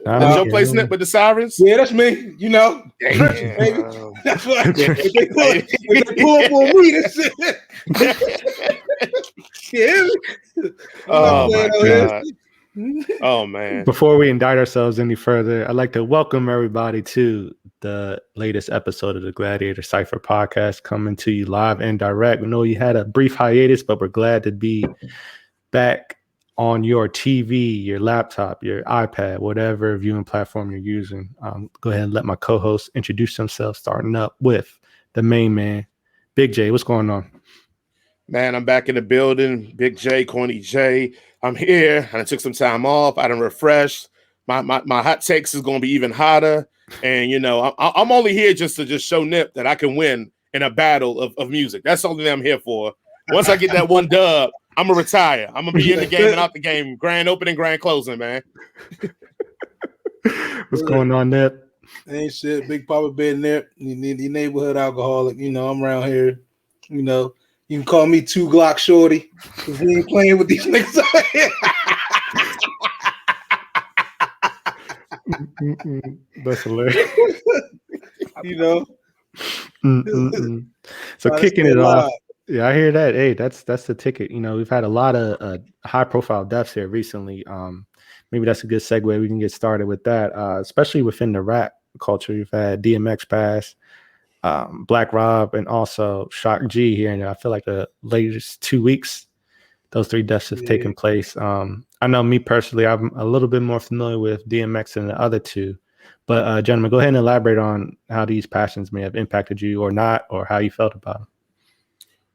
That's your place, Nip, with the sirens? Yeah, that's me. You know, Damn. baby. That's why if they pull up on me, that's it. Yeah. Oh my God. Oh man. Before we indict ourselves any further, I'd like to welcome everybody to the latest episode of the Gladiator Cypher podcast, coming to you live and direct. We know you had a brief hiatus, but we're glad to be back on your TV, your laptop, your iPad, whatever viewing platform you're using. Go ahead and let my co-hosts introduce themselves, starting up with the main man, Big J. What's going on? Man, I'm back in the building. Big J, Corny J. I'm here. I took some time off. I done refreshed. My hot takes is going to be even hotter. And, you know, I'm only here just to show Nip that I can win in a battle of music. That's the only thing I'm here for. Once I get that one dub, I'm going to retire. I'm going to be in the game and out the game. Grand opening, grand closing, man. What's going on, Nip? Ain't shit. Big Papa Bed Nip. You need your neighborhood alcoholic. You know, I'm around here. You know, you can call me 2 Glock Shorty because we ain't playing with these niggas out here. That's hilarious. You know? So kicking it off. Yeah, I hear that. Hey, that's the ticket. You know, we've had a lot of high-profile deaths here recently. Maybe that's a good segue. We can get started with that, especially within the rap culture. You've had DMX pass, Black Rob, and also Shock G here. And I feel like the latest 2 weeks, those 3 deaths have taken place. I know me personally, I'm a little bit more familiar with DMX than the other 2. But gentlemen, go ahead and elaborate on how these passions may have impacted you or not, or how you felt about them.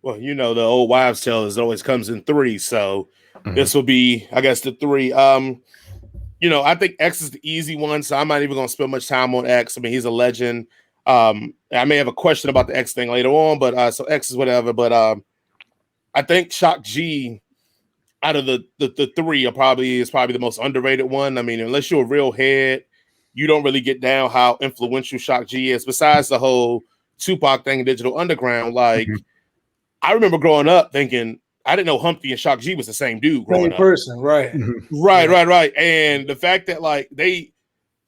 Well, you know, the old wives' tale is always comes in 3. So this will be, I guess, the 3. You know, I think X is the easy one. So I'm not even going to spend much time on X. I mean, he's a legend. I may have a question about the X thing later on, but so X is whatever. But I think Shock G out of the 3 is probably the most underrated one. I mean, unless you're a real head, you don't really get down how influential Shock G is. Besides the whole Tupac thing in Digital Underground, like I remember growing up thinking I didn't know Humpty and Shock G was the same dude. Growing same person, up. right? Right. And the fact that like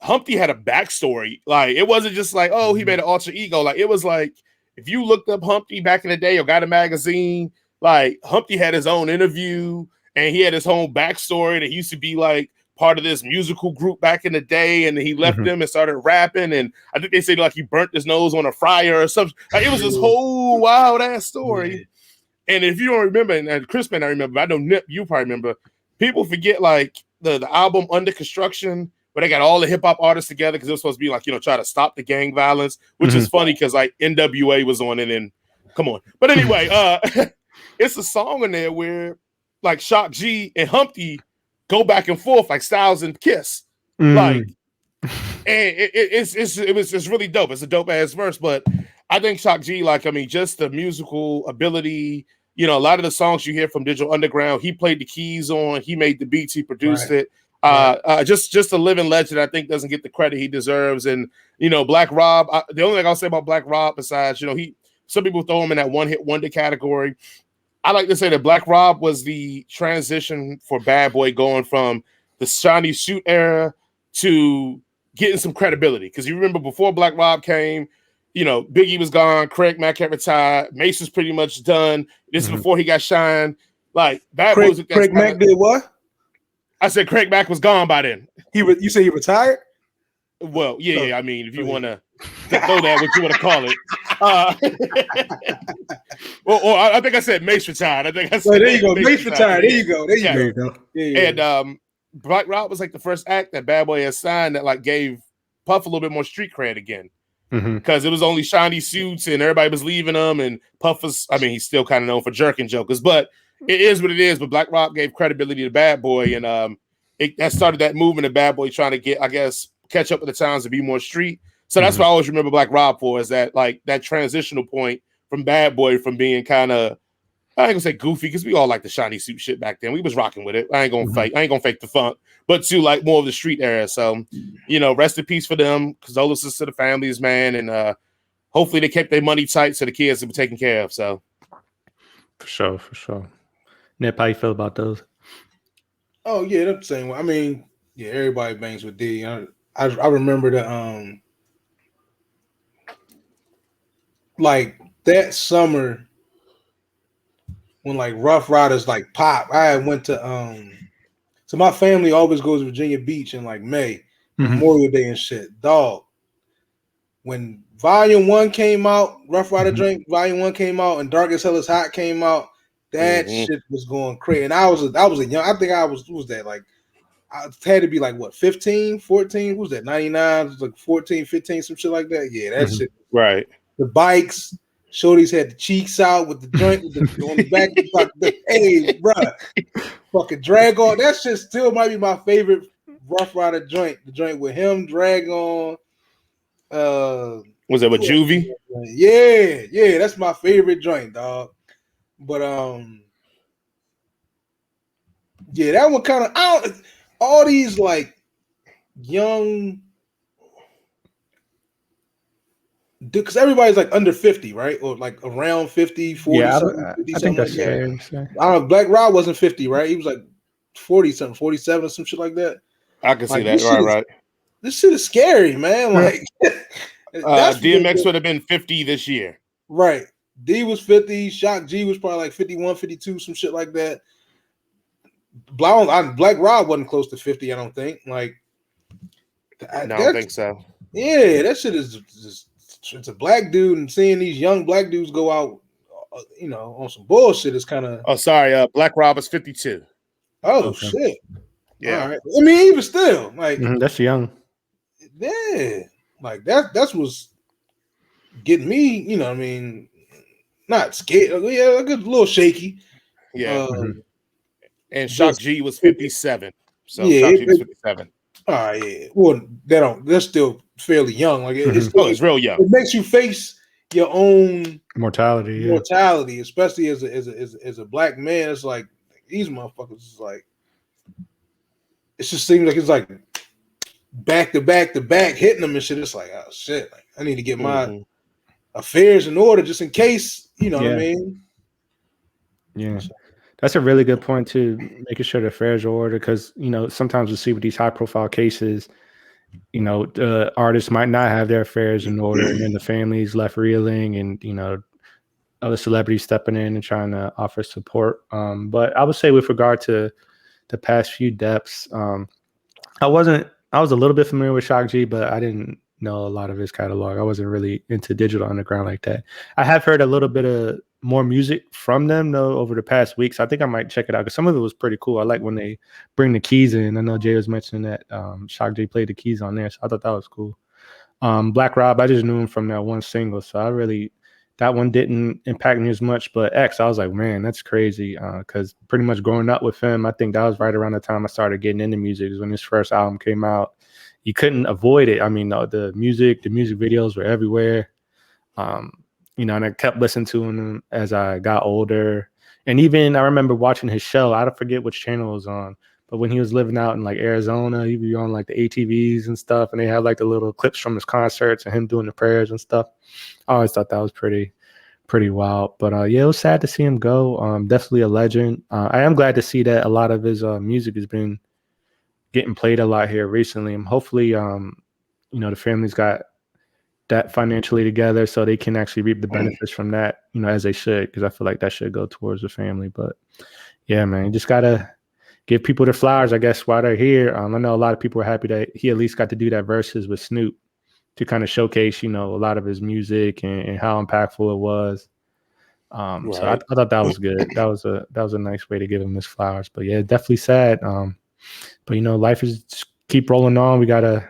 Humpty had a backstory, like it wasn't just like, oh, he made an alter ego. Like it was like if you looked up Humpty back in the day or got a magazine, like Humpty had his own interview and he had his own backstory that he used to be like part of this musical group back in the day, and he left them and started rapping. And I think they said like he burnt his nose on a fryer or something. Like, it was this whole wild ass story. And if you don't remember, and Chris may not remember, but I know Nip, you probably remember. People forget like the album Under Construction, where they got all the hip hop artists together because it was supposed to be like, you know, try to stop the gang violence, which is funny because like NWA was on it. And come on, but anyway, it's a song in there where like Shock G and Humpty go back and forth like Styles and Kiss, like, and it's really dope. It's a dope ass verse, but I think Shock G, like, I mean, just the musical ability, you know, a lot of the songs you hear from Digital Underground, he played the keys on, he made the beats, he produced it. Just a living legend. I think doesn't get the credit he deserves. And you know, Black Rob. The only thing I'll say about Black Rob, besides, you know, some people throw him in that one hit wonder category. I like to say that Black Rob was the transition for Bad Boy, going from the shiny suit era to getting some credibility. Because you remember before Black Rob came, you know, Biggie was gone, Craig Mack had retired, Mace was pretty much done. This is before he got shined. Like Bad Boy. Craig Mack did what? I said Craig Mack was gone by then. You say he retired? Well, yeah. I mean, if you want to throw that, what you want to call it. Or I think I said Mace retired. I think I said there you go. Mace retired. There you go. There you go. Yeah. And Black Rob was like the first act that Bad Boy had signed that like gave Puff a little bit more street cred again. Because it was only shiny suits and everybody was leaving them, and Puff was, I mean, he's still kind of known for jerking jokers, but it is what it is. But Black Rob gave credibility to Bad Boy, and that started that movement of Bad Boy trying to get, I guess, catch up with the times to be more street. So that's what I always remember Black Rob for, is that like that transitional point from Bad Boy, from being kind of, I ain't gonna say goofy, because we all like the shiny suit shit back then. We was rocking with it. I ain't gonna fake the funk, but to like more of the street era. So, you know, rest in peace for them. Condolences to the families, man, and hopefully they kept their money tight so the kids were taken care of. So, for sure. Nip, how you feel about those? Oh yeah, that's the same way. I mean, Yeah, everybody bangs with D. I remember the like that summer when like Rough Riders like pop. I went to so my family always goes to Virginia Beach in like May, Memorial Day and shit. Dog. When Volume 1 came out, Rough Rider Drink Volume 1 came out, and Dark as Hell is Hot came out, that shit was going crazy. And I was a young, I think I was, what was that, like, I had to be like, what, 15, 14? What was that, 99? It was like 14, 15, some shit like that. Yeah, that shit. Right. The bikes, Shorties had the cheeks out with the joint with on the back. Hey, bruh, fucking Drag On. That shit still might be my favorite Rough Rider joint. The joint with him, Drag On. Was it with Juvie? Yeah, that's my favorite joint, dog. But yeah, that one kind of all these like young, because everybody's like under 50, right? Or like around 50, 40 yeah, something, 50 I think something that's like fair. that. I don't know, Black Rod wasn't 50, right? He was like 40 something, 47 or some shit like that. I can see like, that. Right. This shit is scary, man. Like that's DMX would have been 50 this year. Right. D was 50, Shock G was probably like 51, 52, some shit like that. Black Rod wasn't close to 50, I don't think. Like, I don't think so. Yeah, that shit is just, it's a black dude, and seeing these young black dudes go out, on some bullshit is kind of. Oh, sorry. Black Rod was 52. Oh, okay. Shit. Yeah. All right. I mean, even still, like, that's young. Yeah. Like, that's what's getting me, what I mean, not scared. Yeah, a little shaky. Yeah. And Shock G was 57. So yeah, Shock G was 57. Yeah. Well, they're still fairly young. Like it's real young. It makes you face your own mortality, especially as a black man. It's like these motherfuckers is like, it just seems like it's like back to back hitting them and shit. It's like, oh shit, like, I need to get my affairs in order just in case, what I mean? Yeah. That's a really good point too, making sure the affairs are ordered, because sometimes we see with these high profile cases, the artists might not have their affairs in order, and then the family's left reeling, and other celebrities stepping in and trying to offer support. But I would say with regard to the past few deaths, I was a little bit familiar with Shock G, but I didn't know a lot of his catalog. I wasn't really into Digital Underground like that. I have heard a little bit of more music from them though over the past weeks. I think I might check it out because some of it was pretty cool. I like when they bring the keys in. I know Jay was mentioning that Shock G played the keys on there, so I thought that was cool. Black Rob, I just knew him from that one single, so that one didn't impact me as much. But X, I was like, man, that's crazy, because pretty much growing up with him, I think that was right around the time I started getting into music, is when his first album came out. You couldn't avoid it. I mean, the music videos were everywhere. And I kept listening to him as I got older. And even I remember watching his show. I don't forget which channel it was on, but when he was living out in like Arizona, he'd be on like the ATVs and stuff, and they had like the little clips from his concerts and him doing the prayers and stuff. I always thought that was pretty wild. But it was sad to see him go. Definitely a legend. I am glad to see that a lot of his music has been getting played a lot here recently. And hopefully, the family's got that financially together so they can actually reap the benefits from that, as they should, because I feel like that should go towards the family. But yeah, man, you just gotta give people their flowers, I guess, while they're here. I know a lot of people are happy that he at least got to do that verses with Snoop to kind of showcase, a lot of his music and how impactful it was. Right. So I thought that was good. That was a nice way to give him his flowers. But yeah, definitely sad. But life is just keep rolling on. We gotta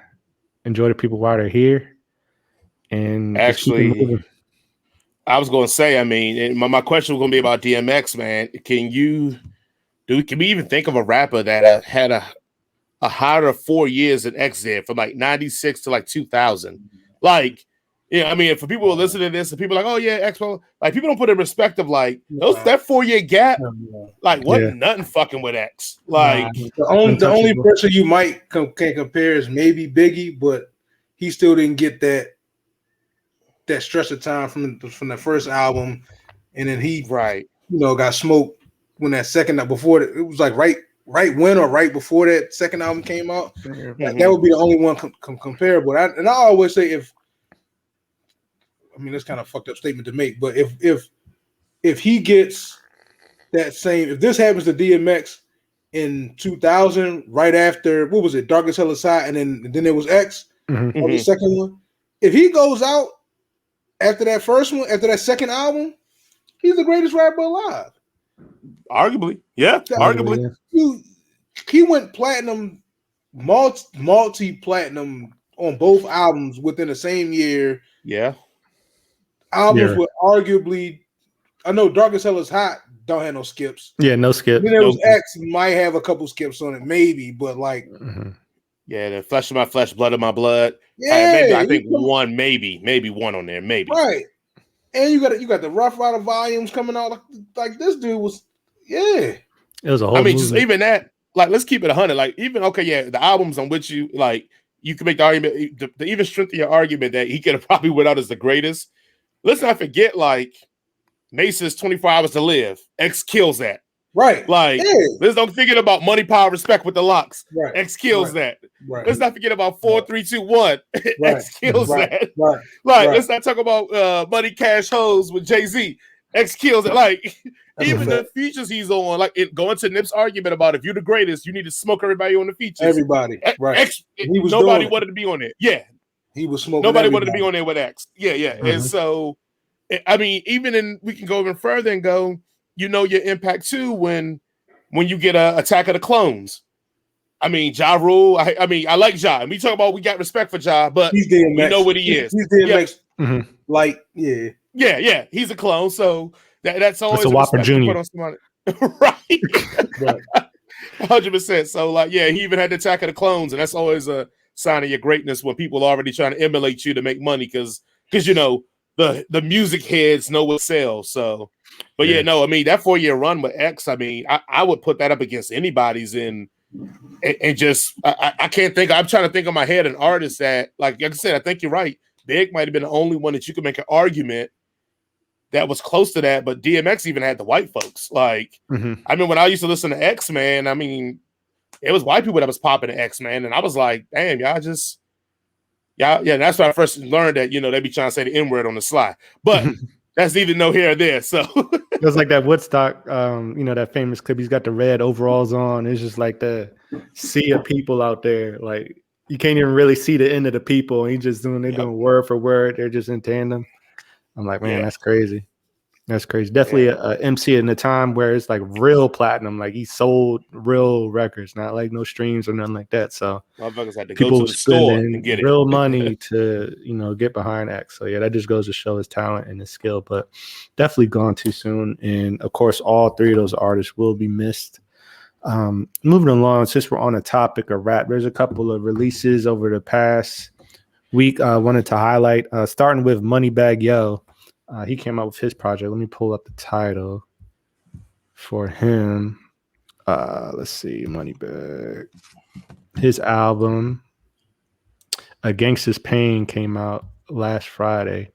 enjoy the people while they're here. And actually, I was going to say, I mean, my question was going to be about DMX, man. Can we even think of a rapper that had a higher 4 years than X did, from like 96 to like 2000? Like, I mean, for people who listen to this and people are like, oh yeah, X, like people don't put in respect of like that 4 year gap, like wasn't nothing fucking with X. Like the only person you might can compare is maybe Biggie, but he still didn't get that stretch of time from the first album, and then he got smoked when that second before it was like right right when or right before that second album came out. Mhm. That would be the only one comparable. And I always say that's kind of a fucked up statement to make, but if he gets that same, if this happens to DMX in 2000, right after what was it, Darkest Hell Aside, and then there was X on the second one. If he goes out after that first one, after that second album, he's the greatest rapper alive. Arguably, yeah, arguably. He went platinum, multi-platinum on both albums within the same year. Yeah. Albums were arguably, I know Darkest Hell is Hot, don't have no skips. Yeah, no skip. Then there was X, might have a couple skips on it, maybe, but like, yeah, the flesh of my flesh, blood of my blood. Yeah, maybe I think one, maybe one on there, maybe. Right, and you got the Rough Rider volumes coming out. Like this dude was, it was a whole. I mean, just even that. Like, let's keep it 100. Like, even the albums on which you like, you can make the argument, the even strengthen your argument that he could have probably went out as the greatest. Let's not forget, like, Mace's 24 Hours to Live. X kills that. Right. Like, let's not forget about Money, Power, Respect with the Locks. Right. X kills that. Right. Let's not forget about 4, 3, 2, 1. X kills that. Right. Like, let's not talk about Money, Cash, Hoes with Jay-Z. X kills it. Like, even the features he's on, like, going to Nip's argument about if you're the greatest, you need to smoke everybody on the features. Everybody. Right. Nobody wanted to be on it. Yeah. He was smoking. Nobody wanted to be on there with X. Yeah, yeah. And so, I mean, we can go even further and go, your impact too when you get a Attack of the Clones. I mean, Ja Rule. I mean, I like Ja. And we talk about we got respect for Ja, but we know what he is. He's DMX. Like, yeah. Yeah. He's a clone. So that's always a Whopper Jr. Right. 100%. So, like, yeah, he even had the Attack of the Clones, and that's always a sign of your greatness when people are already trying to emulate you to make money because the music heads know what sells. So, but I mean, that 4-year run with X, I mean, I would put that up against anybody's and just I can't think. I'm trying to think in my head an artist that, like I said, I think you're right. Big might have been the only one that you could make an argument that was close to that, but DMX even had the white folks. Like, I mean, when I used to listen to X, man, I mean, it was white people that was popping to X, man, and I was like, damn, that's when I first learned that, they be trying to say the N-word on the sly. But that's neither no here or there. So it was like that Woodstock, that famous clip. He's got the red overalls on. It's just like the sea of people out there. Like, you can't even really see the end of the people. And they're doing word for word. They're just in tandem. I'm like, man, that's crazy. That's crazy. Definitely a MC in the time where it's like real platinum. Like, he sold real records, not like no streams or nothing like that. So motherfuckers had to people go to the store and get real money to get behind X. So yeah, that just goes to show his talent and his skill. But definitely gone too soon. And of course, all three of those artists will be missed. Moving along, since we're on the topic of rap, there's a couple of releases over the past week I wanted to highlight, starting with Moneybagg Yo. He came out with his project. Let me pull up the title for him. Let's see, Moneybagg. His album, Gangsta's Pain, came out last Friday.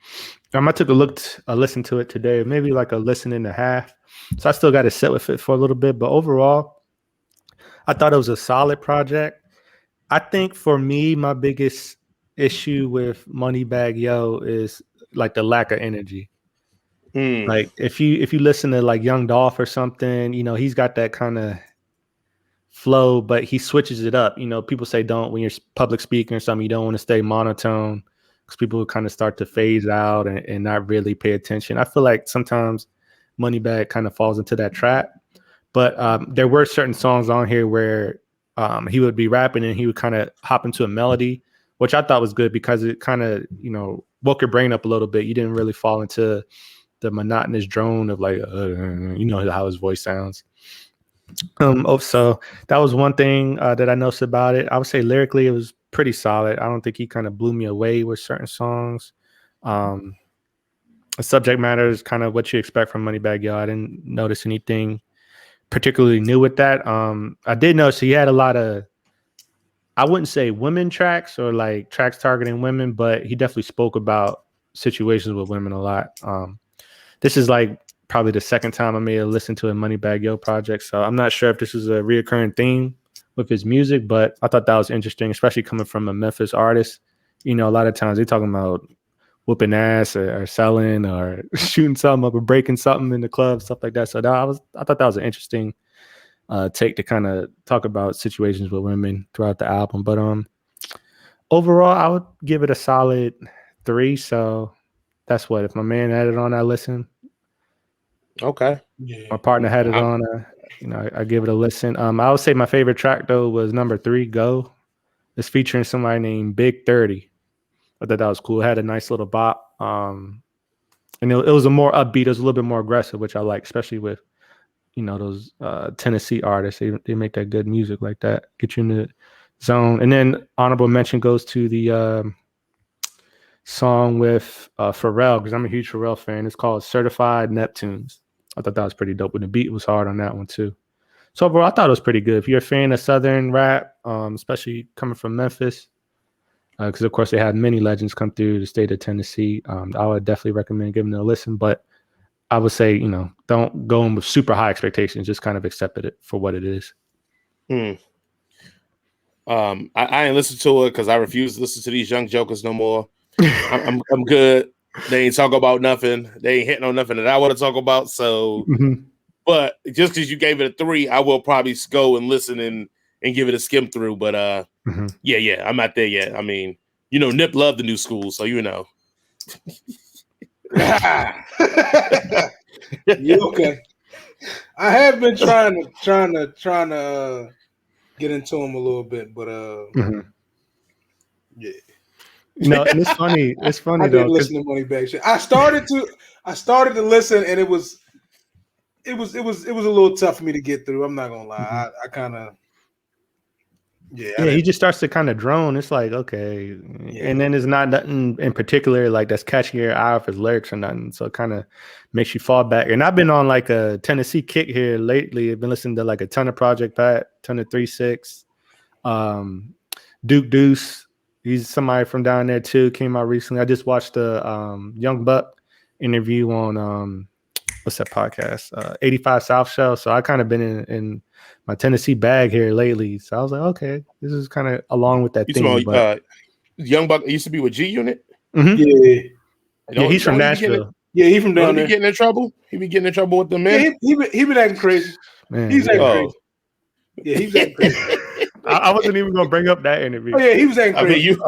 I took a listen to it today, maybe like a listen and a half. So I still got to sit with it for a little bit. But overall, I thought it was a solid project. I think for me, my biggest issue with Moneybagg Yo is like the lack of energy. Like if you listen to like Young Dolph or something, he's got that kind of flow, but he switches it up. People say when you're public speaking or something, you don't want to stay monotone because people kind of start to phase out and not really pay attention. I feel like sometimes Moneybagg kind of falls into that trap, but there were certain songs on here where he would be rapping and he would kind of hop into a melody, which I thought was good because it kind of, woke your brain up a little bit. You didn't really fall into the monotonous drone of like, how his voice sounds. So that was one thing that I noticed about it. I would say lyrically, it was pretty solid. I don't think he kind of blew me away with certain songs. The subject matter is kind of what you expect from Moneybagg Yo. I didn't notice anything particularly new with that. I did notice he had a lot of, I wouldn't say women tracks or like tracks targeting women, but he definitely spoke about situations with women a lot. This is like probably the second time I may have listened to a Moneybagg Yo project. So I'm not sure if this is a reoccurring theme with his music, but I thought that was interesting, especially coming from a Memphis artist. You know, a lot of times they're talking about whooping ass or selling or shooting something up or breaking something in the club, stuff like that. So I thought that was an interesting take to kind of talk about situations with women throughout the album. But overall, I would give it a solid 3. So that's what, if my man had it on, I listen. Okay. My partner had it on. I give it a listen. I would say my favorite track though was number 3, Go. It's featuring somebody named Big 30. I thought that was cool. It had a nice little bop. And it was a more upbeat. It was a little bit more aggressive, which I like, especially with, you know, those Tennessee artists. They make that good music like that, get you in the zone. And then honorable mention goes to the song with Pharrell, because I'm a huge Pharrell fan. It's called Certified Neptunes. I thought that was pretty dope, and the beat was hard on that one too. So overall, I thought it was pretty good. If you're a fan of Southern rap, especially coming from Memphis, because of course they had many legends come through the state of Tennessee, I would definitely recommend giving it a listen. But I would say, you know, don't go in with super high expectations. Just kind of accept it for what it is. I ain't listen to it because I refuse to listen to these young jokers no more. I'm good. They ain't talk about nothing. They ain't hitting on nothing that I want to talk about. So, but just because you gave it a 3, I will probably go and listen and give it a skim through. But yeah, I'm not there yet. I mean, you know, Nip loved the new school, so you know. You okay? I have been trying to get into him a little bit, but yeah. No, and it's funny. It's funny I though. did listen to Moneybagg shit. I started to listen, and it was a little tough for me to get through. I'm not gonna lie. I kind of he just starts to kind of drone. It's like, okay, and then there's not nothing in particular like that's catching your eye off his lyrics or nothing. So it kind of makes you fall back. And I've been on like a Tennessee kick here lately. I've been listening to like a ton of Project Pat, ton of 3-6, Duke Deuce. He's somebody from down there too. Came out recently. I just watched the Young Buck interview on what's that podcast? 85 South Show. So I kind of been in my Tennessee bag here lately. So I was like, okay, this is kind of along with that thing. But Young Buck used to be with G Unit. Yeah, he's from Nashville. Yeah, he's from down there. He getting in trouble? He be getting in trouble with the men? Yeah, he been acting crazy. Man, he's acting crazy. Yeah, he's acting crazy. I wasn't even gonna bring up that interview. Oh yeah, he was acting crazy. I'm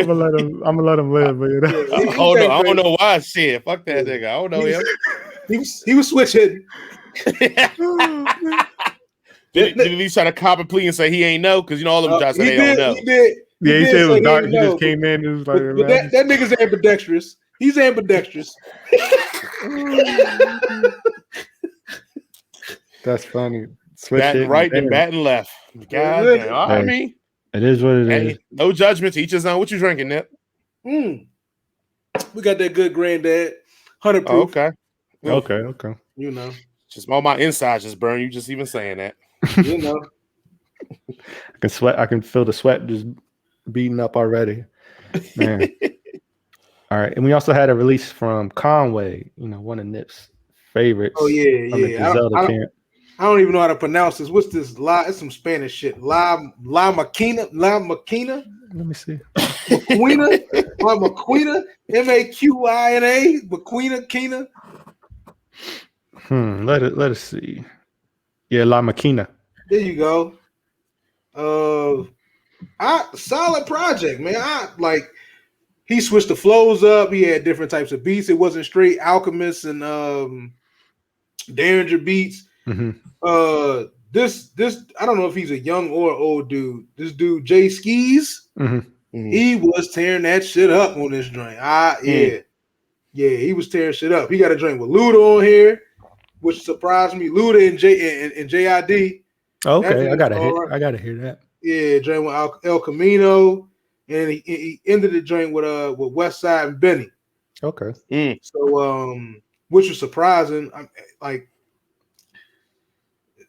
gonna let him live. But, I don't know why. Shit, fuck that nigga. I don't know him. He was switch hitting. Did he try to cop a plea and say he ain't know? Because you know all of them try to say they don't know. He did. Yeah, he said it was dark. He just came in and was like, but that nigga's ambidextrous. He's ambidextrous. That's funny. Batting right and batting left. God damn. I mean, it is what it is. No judgment to each his own. What you drinking, Nip? We got that good granddad. 100 proof. Okay. You know. Just all my insides just burn. You just even saying that. You know. I can sweat. I can feel the sweat just beating up already. Man. All right. And we also had a release from Conway, you know, one of Nip's favorites. Oh, yeah. Griselda camp. I don't even know how to pronounce this. What's this? It's some Spanish shit. La Maquina. Let me see. Maquina. Maquina. Maquina. Maquina. Kina. Let us see. Yeah, La Maquina. There you go. Solid project, man. He switched the flows up. He had different types of beats. It wasn't straight Alchemist and Derringer beats. This I don't know if he's a young or old dude. This dude Jay Skis, he was tearing that shit up on this joint. He was tearing shit up. He got a joint with Luda on here, which surprised me. Luda and JID. Okay, I gotta hear that. Yeah, joint with El Camino, and he ended the joint with Westside and Benny. Okay. So which was surprising.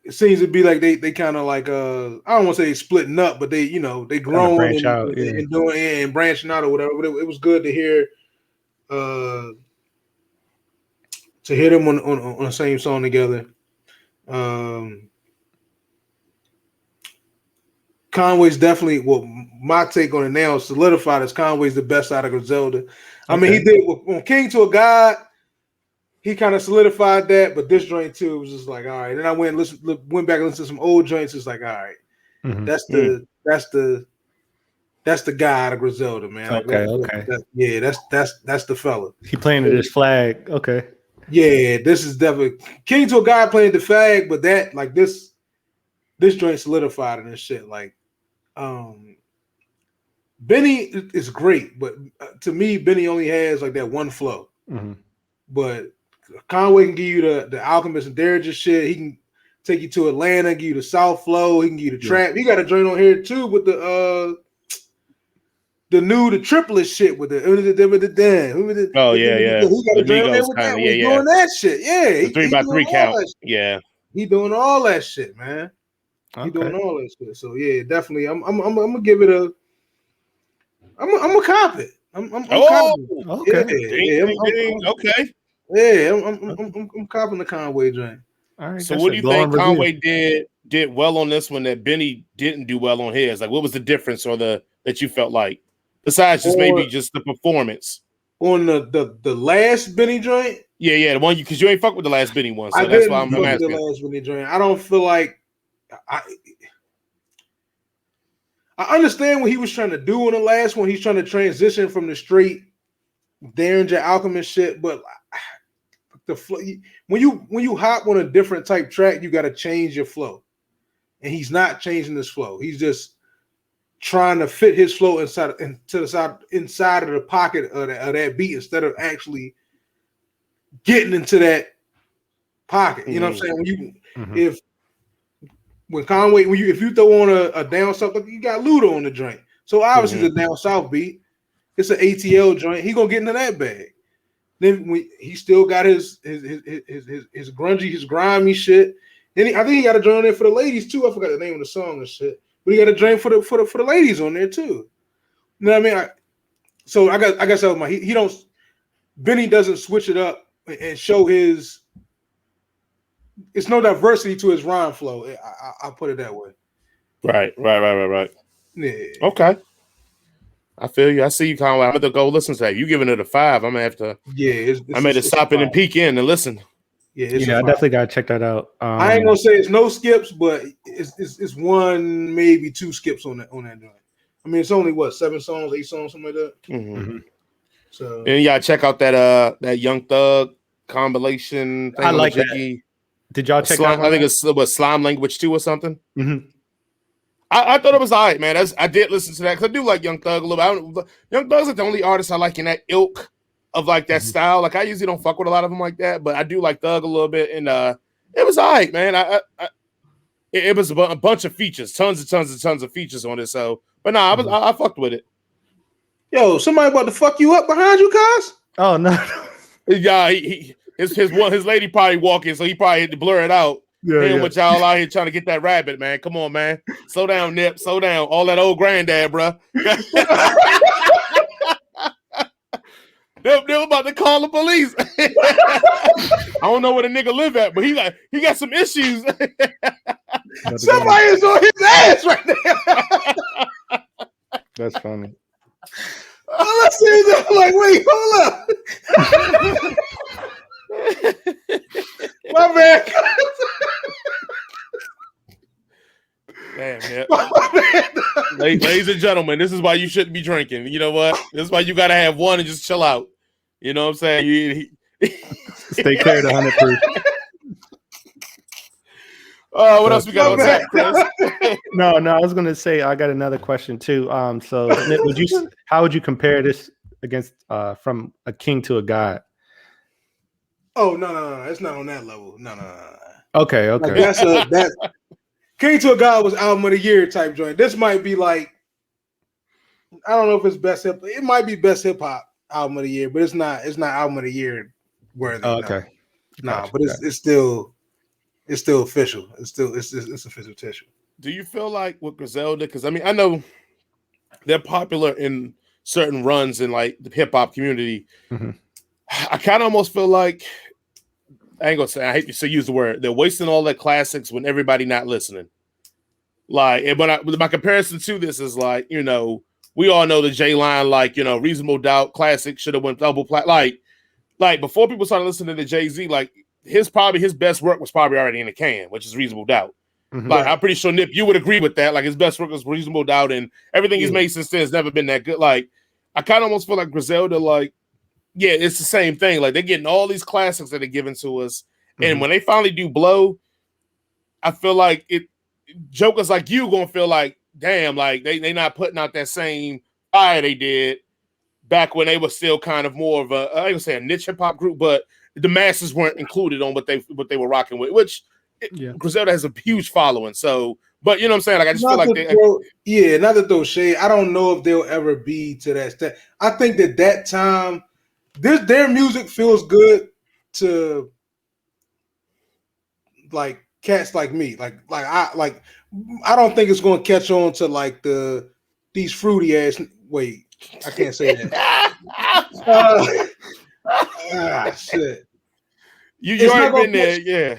It seems to be like they kind of like I don't want to say splitting up, but they grown and doing and branching out or whatever. But it was good to hear to hear them on the same song together. Conway's definitely, well, my take on it now solidified as Conway's the best out of Griselda. I mean, he did on King to a God. He kind of solidified that, but this joint too was just like, all right. Then I went back and listened to some old joints. It's like, all right, that's the guy out of Griselda, man. Like that's the fella. He planted his flag. Okay. Yeah, this is definitely King to a God playing the flag, but that like this joint solidified in this shit. Like, Benny is great, but to me, Benny only has like that one flow. But Conway can give you the Alchemist and Derringer shit. He can take you to Atlanta, give you the South flow. He can give you the trap. He got a joint on here too with the triplet shit with the oh yeah. He got a joint on there with that. He's doing that shit. Yeah, the 3x3 count. Yeah, he doing all that shit, man. He doing all that shit. So yeah, definitely. I'm gonna give it a. I'm gonna cop it. I'm okay. Yeah, I'm copping the Conway joint. All right. So what do you think Conway did well on this one that Benny didn't do well on his? Like, what was the difference or that you felt like besides just maybe just the performance on the last Benny joint? Yeah, the one because you ain't fuck with the last Benny one, so I that's why I'm asking. The last Benny joint. I don't feel like I understand what he was trying to do on the last one. He's trying to transition from the straight Derringer Alchemist shit, but the flow, when you hop on a different type track, you got to change your flow, and he's not changing his flow. He's just trying to fit his flow inside of the pocket of that beat instead of actually getting into that pocket. You know what I'm saying? When Conway, if you throw on a down south, you got Luda on the joint. So obviously it's a down south beat. It's an ATL joint. He gonna get into that bag. Then he still got his grungy, his grimy shit. Then I think he got a joint on there for the ladies too. I forgot the name of the song and shit. But he got a joint for the ladies on there too. You know what I mean? I guess that was my he don't. Benny doesn't switch it up and show his. It's no diversity to his rhyme flow. I'll put it that way. Right. Yeah. Okay. I feel you. I see you, Conway. I'm going to go listen to that. You giving it a 5. I'm going to have to. Yeah. I'm going to stop it and peek in and listen. Yeah. I definitely got to check that out. I ain't going to say it's no skips, but it's one, maybe 2 skips on that joint. I mean, it's only 7 songs, 8 songs, something like that. So. And y'all check out that Young Thug compilation thing. I like that. Did y'all check out? I think it's Slime Language 2 or something. I thought it was all right, man. I did listen to that because I do like Young Thug a little bit. Young Thug's like the only artist I like in that ilk of like that style. Like I usually don't fuck with a lot of them like that, but I do like Thug a little bit, and it was all right, man. It was a bunch of features, tons of features on it. So, but nah, I fucked with it. Yo, somebody about to fuck you up behind you, cuz? Oh no. Yeah, his lady probably walking, so he probably had to blur it out. Yeah. What y'all out here trying to get that rabbit, man. Come on, man. Slow down, Nip. Slow down. All that old granddad, bro. They're about to call the police. I don't know where the nigga live at, but he got some issues. Somebody is on his ass right now. That's funny. All I see is I'm like, wait, hold up. My man. Damn, yeah. Ladies and gentlemen, this is why you shouldn't be drinking. You know what? This is why you gotta have one and just chill out. You know what I'm saying? Stay clear to 100 proof. What else we got on tap, Chris? No, I was gonna say I got another question too. So how would you compare this against from a king to a god? Oh no, it's not on that level. No. Okay. Like that's King to a God was album of the year type joint. This might be like, I don't know if it's best hip. It might be best hip hop album of the year, but it's not album of the year worthy. Oh, okay. No, but it's still official. It's official tissue. Do you feel like with Griselda? Because I mean, I know they're popular in certain runs in like the hip hop community. I kind of almost feel like I ain't gonna say, I hate to use the word. They're wasting all their classics when everybody not listening. Like, but my comparison to this is like, you know, we all know the J line, like, you know, Reasonable Doubt classic should have went double plat. Like before people started listening to Jay-Z, like his best work was probably already in the can, which is Reasonable Doubt. Mm-hmm. Like, I'm pretty sure Nip, you would agree with that. Like his best work was Reasonable Doubt, and everything he's made since then has never been that good. Like, I kind of almost feel like Griselda, like, yeah, it's the same thing. Like they're getting all these classics that are given to us, and when they finally do blow, I feel like jokers like you gonna feel like, damn, like they not putting out that same fire they did back when they were still kind of more of a, I would say a niche hip hop group, but the masses weren't included on what they were rocking with. Which Griselda has a huge following. So, but you know what I'm saying? Like I just feel like not to throw shade. I don't know if they'll ever be to that step. I think that time, their music feels good to like cats like me. I don't think it's going to catch on to like these fruity ass. Wait, I can't say that. Shit. You already been there, yeah.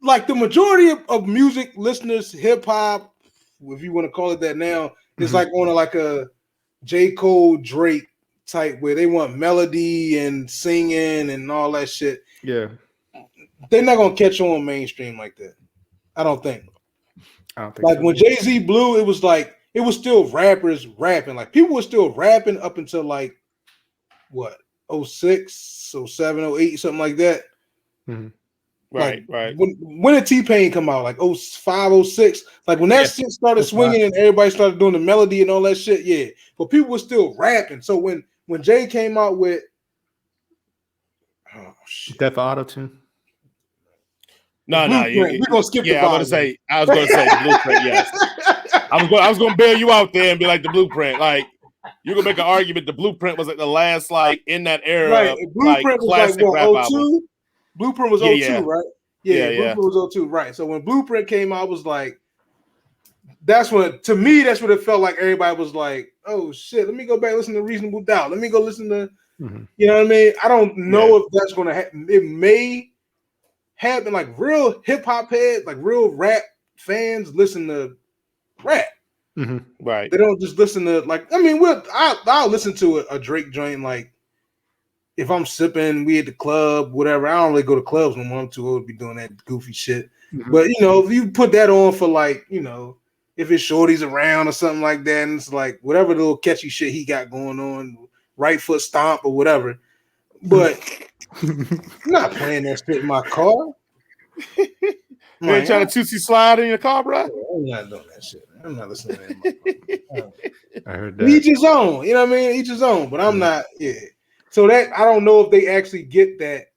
Like the majority of music listeners, hip hop, if you want to call it that now, is like on a J. Cole, Drake type where they want melody and singing and all that shit. Yeah. They're not gonna catch on mainstream like that. I don't think like so. When Jay-Z blew, it was like it was still rappers rapping. Like people were still rapping up until like what 06, 07, 08, something like that. Mm-hmm. Right, like, right. When did T-Pain come out? Like 05, 06? Like when that shit started swinging and everybody started doing the melody and all that shit, yeah. But people were still rapping. So when Jay came out with Death Auto-Tune. No, we're gonna skip the I was gonna say the Blueprint, yes. I was gonna bail you out there and be like the Blueprint. Like you're gonna make an argument the Blueprint was like the last like in that era, right. Blueprint was classic like rap 02? album. Blueprint was 02, right? Yeah, yeah. Blueprint was 02, right. So when Blueprint came out, I was like, that's when it felt like everybody was like, oh shit, let me go back and listen to Reasonable Doubt. Let me go listen to you know what I mean? I don't know if that's gonna happen. It may happen, like real hip-hop heads, like real rap fans listen to rap. Right. They don't just listen to I'll listen to a Drake joint like if I'm sipping, we at the club, whatever. I don't really go to clubs no more. I'm too old to be doing that goofy shit. But you know, if you put that on for like, you know, if it's shorties around or something like that, and it's like whatever little catchy shit he got going on, right foot stomp or whatever. But I'm not playing that shit in my car. You ain't trying to tootsie slide in your car, bro? I'm not doing that shit. I'm not listening to that. I heard that. Each his own. You know what I mean? Each his own. But I'm not. Yeah. So that I don't know if they actually get that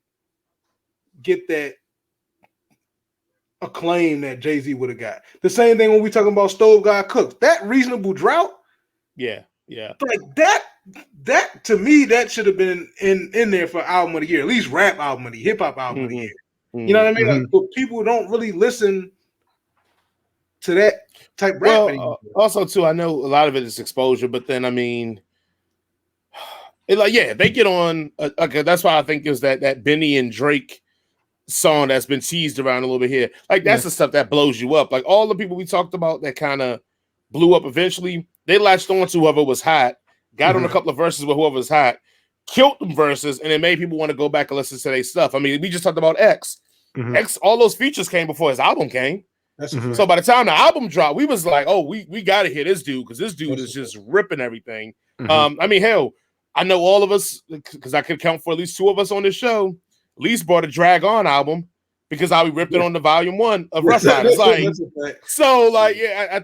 acclaim that Jay-Z would have got. The same thing when we talking about Stove God Cooks. That Reasonable Drought. Yeah. Like that to me, that should have been in there for album of the year, at least rap album of the hip hop album of the year. You know what I mean? Like, but people don't really listen to that type rap anymore. Also, too, I know a lot of it is exposure, but then I mean, they get on. Okay, that's why I think it was that Benny and Drake song that's been teased around a little bit here. Like that's the stuff that blows you up. Like all the people we talked about that kind of blew up eventually, they latched on to whoever was hot, got on a couple of verses with whoever was hot, killed them verses, and it made people want to go back and listen to their stuff. I mean, we just talked about X. X, all those features came before his album came. So by the time the album dropped, we was like, oh, we got to hear this dude because this dude is just ripping everything. I mean, hell, I know all of us, because I could count for at least two of us on this show, at least bought a Drag On album because we ripped it on the volume 1 of Rough Riders. I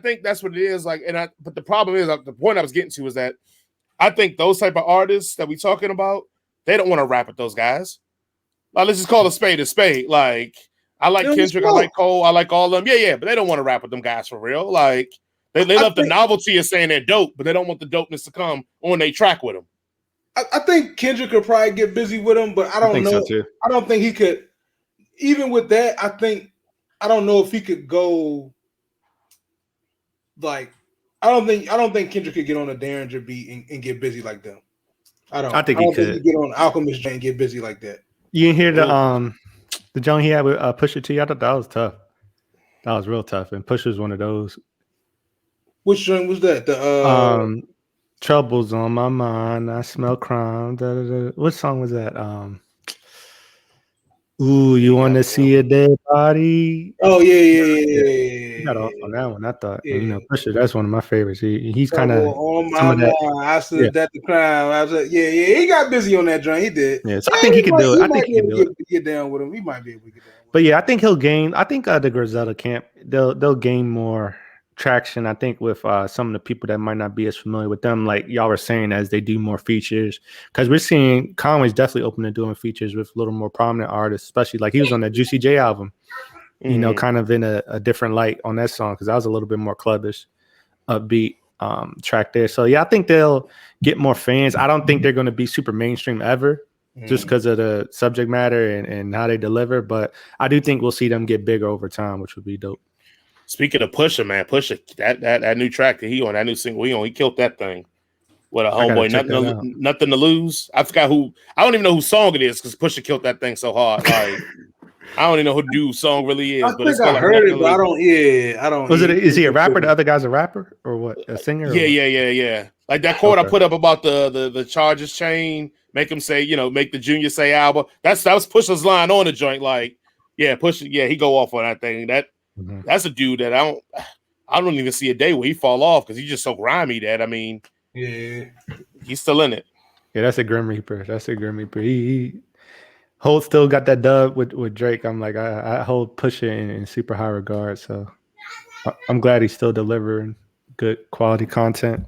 think that's what it is. Like, but the problem is, the point I was getting to is that I think those type of artists that we talking about, they don't want to rap with those guys. Like, let's just call a spade a spade. Like, I like Kendrick, I like Cole, I like all of them. Yeah, but they don't want to rap with them guys for real. Like, they love the novelty of saying they're dope, but they don't want the dopeness to come on their track with them. I think Kendrick could probably get busy with him, but I don't know. So too. I don't think he could. Even with that, I don't know if he could go. Like, I don't think Kendrick could get on a Derringer beat and get busy like them. I think he could get on Alchemist and get busy like that. You didn't hear the joint he had with Pusha T? I thought that was tough. That was real tough. And Pusha's one of those. Which joint was that? The Troubles on my mind. I smell crime. Da, da, da. What song was that? Ooh, you want to see a dead body? Oh yeah. He got off on that one. I thought, and, you know, Pusha. That's one of my favorites. He's kind of on my mind. I said that the crime. I was like, yeah. He got busy on that joint. He did. Yeah, so I think he could do it. I think he can do it. Get down with him. He might be able to get down. But yeah, I think he'll gain. I think the Griselda camp they'll gain more traction. I think with some of the people that might not be as familiar with them, like y'all were saying, as they do more features, because we're seeing Conway's definitely open to doing features with a little more prominent artists, especially like he was on that Juicy J album. You know, kind of in a different light on that song because that was a little bit more clubbish, upbeat track there. So yeah, I think they'll get more fans. I don't think they're going to be super mainstream ever, just because of the subject matter and how they deliver. But I do think we'll see them get bigger over time, which would be dope. Speaking of Pusha, man, Pusha, that new track that he on, that new single he killed that thing. What a homeboy, nothing to lose. I forgot who. I don't even know whose song it is because Pusha killed that thing so hard. Like I don't even know who dude's song really is. But I heard it, but I don't. Yeah, I don't. Is he a rapper? The other guy's a rapper or what? A singer? Yeah. Like that quote I put up about the Chargers chain, make him say, make the junior say Alba. That was Pusha's line on the joint. Like, yeah, Pusha, yeah, he go off on that thing. That's a dude that I don't even see a day where he fall off because he's just so grimy that yeah, he's still in it. Yeah, that's a Grim Reaper. He Holt still got that dub with Drake. I'm like, I hold Pusha in super high regard. So I'm glad he's still delivering good quality content.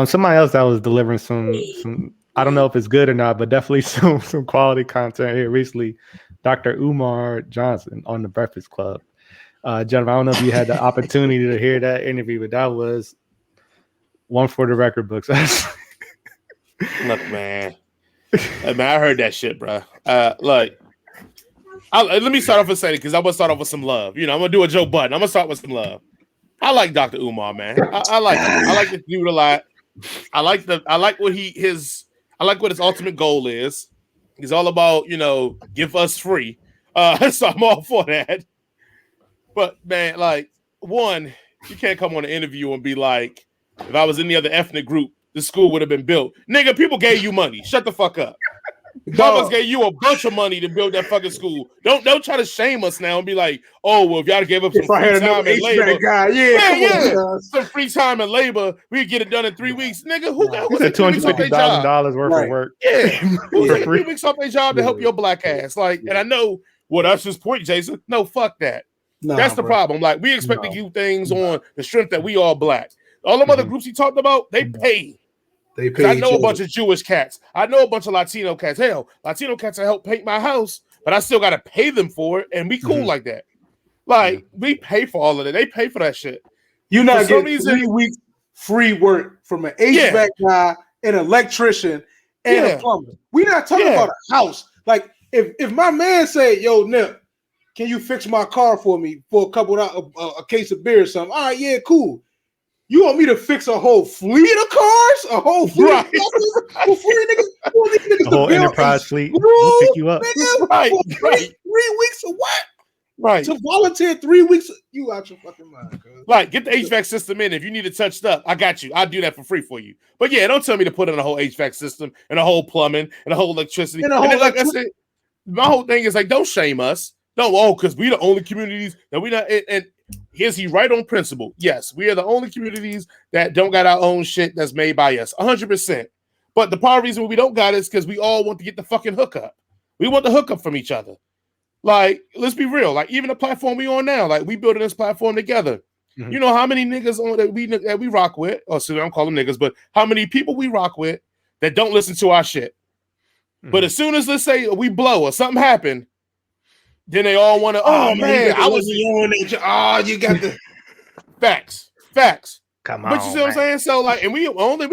Somebody else that was delivering some I don't know if it's good or not, but definitely some quality content here recently. Dr. Umar Johnson on the Breakfast Club. Gentlemen, I don't know if you had the opportunity to hear that interview, but that was one for the record books. Look, man. I heard that shit, bro. Let me start off with saying it because I'm gonna start off with some love. I'm gonna do a Joe Budden. I'm gonna start with some love. I like Dr. Umar, man. I like him. I like this dude a lot. I like what his ultimate goal is. He's all about, give us free. So I'm all for that. But man, like, one, you can't come on an interview and be like, if I was in the other ethnic group, the school would have been built. Nigga, people gave you money. Shut the fuck up. Mamas gave you a bunch of money to build that fucking school. Don't try to shame us now and be like, oh, well, if y'all gave up some free time and labor, some free time and labor, we could get it done in 3 weeks. Nigga, who got $250,000 worth of work? Yeah, who's taking 3 weeks off their job to help your black ass? Like, and I know what us just point, Jason. No, fuck that. That's the problem. Like, we expect to do things on the strength that we all black. All them other groups he talked about, they pay. I know a bunch of Jewish cats. I know a bunch of Latino cats. Hell, Latino cats that help paint my house, but I still got to pay them for it, and we cool like that. Like, we pay for all of it. They pay for that shit. You're not getting 3 weeks free work from an HVAC guy, an electrician, and a plumber. We're not talking about a house. Like, if my man say, yo, Nip, can you fix my car for me for a couple of a case of beer or something? All right, yeah, cool. You want me to fix a whole fleet of cars? A whole fleet of niggas? A whole enterprise fleet. We'll pick you up. Right. 3 weeks of what? Right. To volunteer 3 weeks, you out your fucking mind. Right. Get the HVAC system in. If you need it touched up, I got you. I'll do that for free for you. But yeah, don't tell me to put in a whole HVAC system and a whole plumbing and a whole electricity. Like I said, my whole thing is like, don't shame us. No, because we the only communities that we not. And is he right on principle? Yes, we are the only communities that don't got our own shit that's made by us, 100%. But the part of the reason we don't got it is because we all want to get the fucking hookup. We want the hookup from each other. Like, let's be real. Like, even the platform we on now, like, we building this platform together. Mm-hmm. You know how many niggas on that we rock with? Oh, so I don't call them niggas, but how many people we rock with that don't listen to our shit? Mm-hmm. But as soon as, let's say, we blow or something happen, then they all want to, man, I was on it. Oh, you got the facts. Come on. But you see what I'm saying? So, like, and we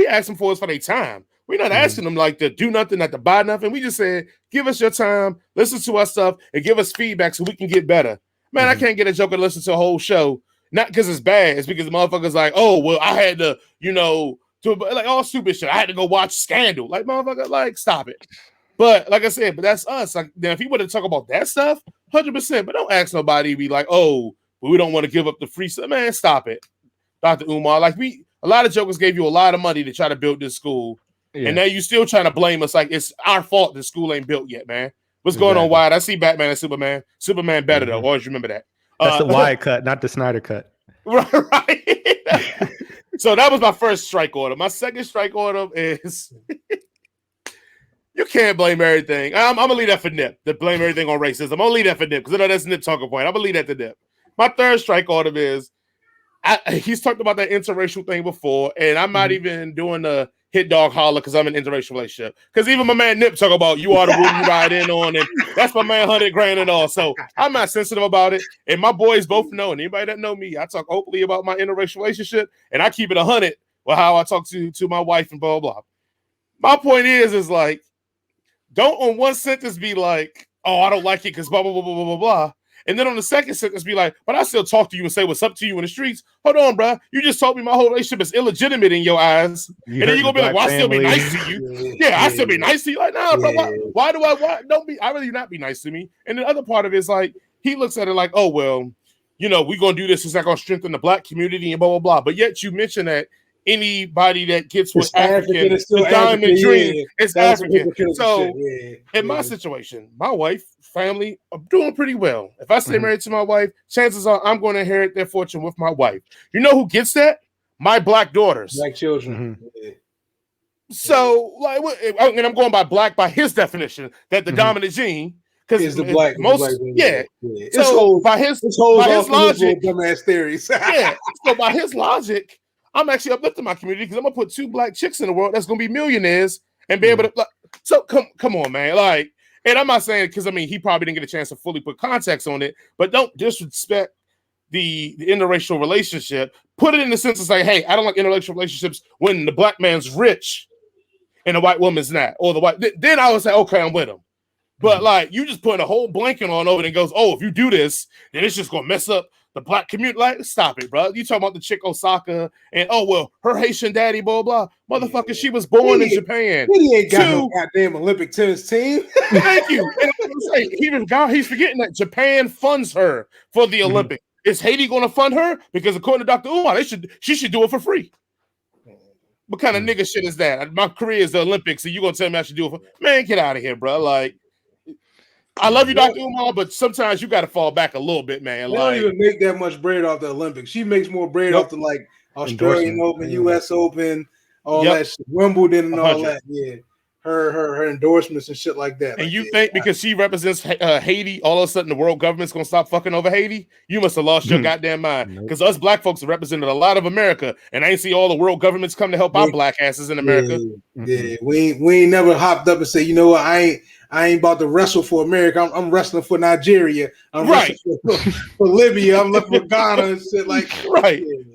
asking for is for their time. We're not asking them like to do nothing, not to buy nothing. We just said, give us your time, listen to our stuff, and give us feedback so we can get better. Man, I can't get a joker to listen to a whole show, not because it's bad. It's because the motherfuckers like, oh, well, I had to, do like all stupid shit. I had to go watch Scandal. Like, motherfucker, like, stop it. But like I said, but that's us. Like, now if he wanted to talk about that stuff, 100%. But don't ask nobody to be like, oh, but we don't want to give up the free stuff. Man, stop it, Dr. Umar. Like a lot of jokers gave you a lot of money to try to build this school, and now you still trying to blame us like it's our fault the school ain't built yet, man. What's going on, Wyatt? I see Batman and Superman. Superman better though. Always remember that. That's the Wyatt cut, not the Snyder cut. Right. So that was my first strike order. My second strike order is you can't blame everything. I'm gonna leave that for Nip to blame everything on racism. I'm gonna leave that for Nip because I know that's Nip talking point. I'm gonna leave that to Nip. My third strike order is he's talked about that interracial thing before, and I'm not even doing the hit dog holler because I'm in an interracial relationship. Because even my man Nip talk about you are the woman you ride in on, and that's my man 100 grand and all. So I'm not sensitive about it. And my boys both know, and anybody that know me, I talk openly about my interracial relationship, and I keep it 100 with how I talk to my wife and blah, blah, blah. My point is like, don't on one sentence be like, oh, I don't like it because blah, blah, blah, blah, blah, blah, blah. And then on the second sentence, be like, but I still talk to you and say what's up to you in the streets. Hold on, bro. You just told me my whole relationship is illegitimate in your eyes. And then you're going to be like, well, I still be nice to you. I still be nice to you. Like, nah, bro, why don't be, I really not be nice to me. And the other part of it is like, he looks at it like, oh, well, we're going to do this. It's not going to strengthen the black community and blah, blah, blah. But yet you mention that anybody that gets with African, the diamond dream is African. So in my situation, my wife, family, I'm doing pretty well. If I stay married to my wife, chances are I'm going to inherit their fortune with my wife. You know who gets that? My black daughters. Black children. So, like, and I'm going by black by his definition, that the dominant gene, because the black most, So by his logic, dumbass theories. So by his logic, I'm actually uplifting my community because I'm gonna put 2 black chicks in the world that's gonna be millionaires and be able to. Like, so come on, man. Like, and I'm not saying because he probably didn't get a chance to fully put context on it, but don't disrespect the interracial relationship. Put it in the sense of say, hey, I don't like interracial relationships when the black man's rich and the white woman's not, or the white. Then I would say, okay, I'm with him. But like, you just put a whole blanket on over it and goes, oh, if you do this, then it's just gonna mess up the black community. Like, stop it, bro. You talking about the chick Osaka and her Haitian daddy, blah blah. Motherfucker, she was born in Japan. He ain't got no goddamn Olympic tennis team. Thank you. And he's forgetting that Japan funds her for the Olympics. Is Haiti going to fund her? Because according to Dr. Umar, she should do it for free. What kind of nigga shit is that? My career is the Olympics, and you gonna tell me I should do it for? Man, get out of here, bro. Like, I love you, Dr. Umar, but sometimes you got to fall back a little bit, man. They don't even make that much bread off the Olympics. She makes more bread off the like Australian Open, U.S. Open, all that shit, Wimbledon and all that. Yeah, her endorsements and shit like that. And you think because she represents Haiti, all of a sudden the world government's gonna stop fucking over Haiti? You must have lost your goddamn mind. Because us black folks have represented a lot of America, and I ain't see all the world governments come to help our black asses in America. Yeah, we ain't never hopped up and say, you know what, I ain't about to wrestle for America. I'm wrestling for Nigeria. I'm wrestling for Libya. I'm looking for Ghana and shit like.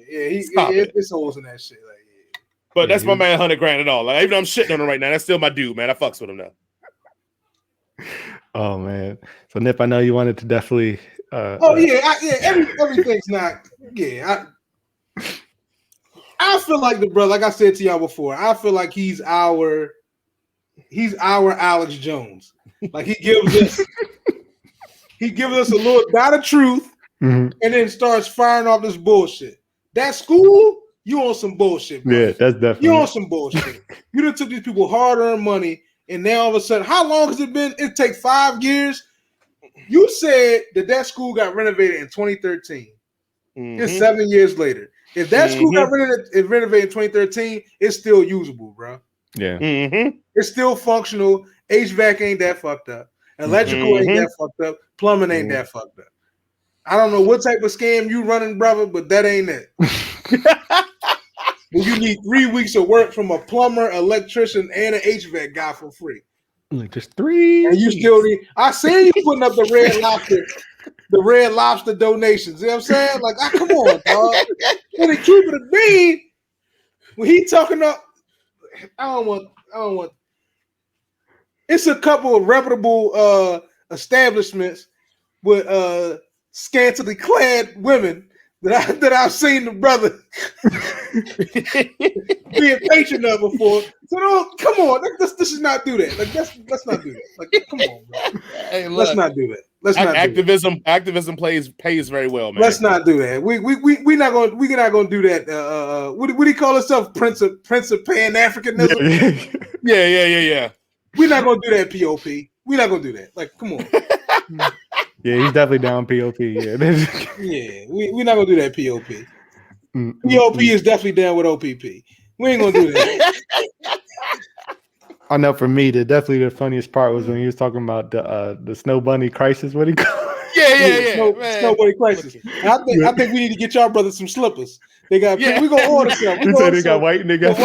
It's holes in that shit. Like, but that's my man, 100 grand and all. Like, even though I'm shitting on him right now, that's still my dude, man. I fucks with him now. Oh man. So Nip, I know you wanted to definitely. Everything's not. Yeah, I feel like the brother. Like I said to y'all before, I feel like he's our Alex Jones. Like he gives us a little dot of truth, and then starts firing off this bullshit. That school, you on some bullshit, bro. Yeah, that's definitely you on some bullshit. You done took these people hard-earned money, and now all of a sudden, how long has it been? It take 5 years. You said that school got renovated in 2013. It's 7 years later. If that school got renovated in 2013, it's still usable, bro. Yeah. It's still functional. HVAC ain't that fucked up. Electrical ain't that fucked up. Plumbing ain't that fucked up. I don't know what type of scam you running, brother, but that ain't it. Well, you need 3 weeks of work from a plumber, electrician, and an HVAC guy for free. Like just 3. And you still need. I see you putting up the Red Lobster donations. You know what I'm saying? Like, come on, dog. And to keep it a bean, when he talking up, I don't want. It's a couple of reputable establishments with scantily clad women that I've seen the brother being patron of before. So don't come on. Let's just not do that. Like let's not do that. Like come on, bro. Hey, look, Let's not do that. Let's not activism pays very well, man. Let's not do that. We're not gonna do that. What do he call himself? Prince of Pan-Africanism? Yeah. We're not gonna do that, POP. We're not gonna do that. Like, come on. Yeah, he's definitely down POP. Yeah. Yeah, we're not gonna do that, POP. POP is definitely down with OPP. We ain't gonna do that. I know for me, definitely the funniest part was when he was talking about the Snow Bunny crisis. What he called? Yeah. Snow Bunny crisis. And I think we need to get y'all brothers some slippers. They got. Yeah. We gonna order some. He said they got white niggas.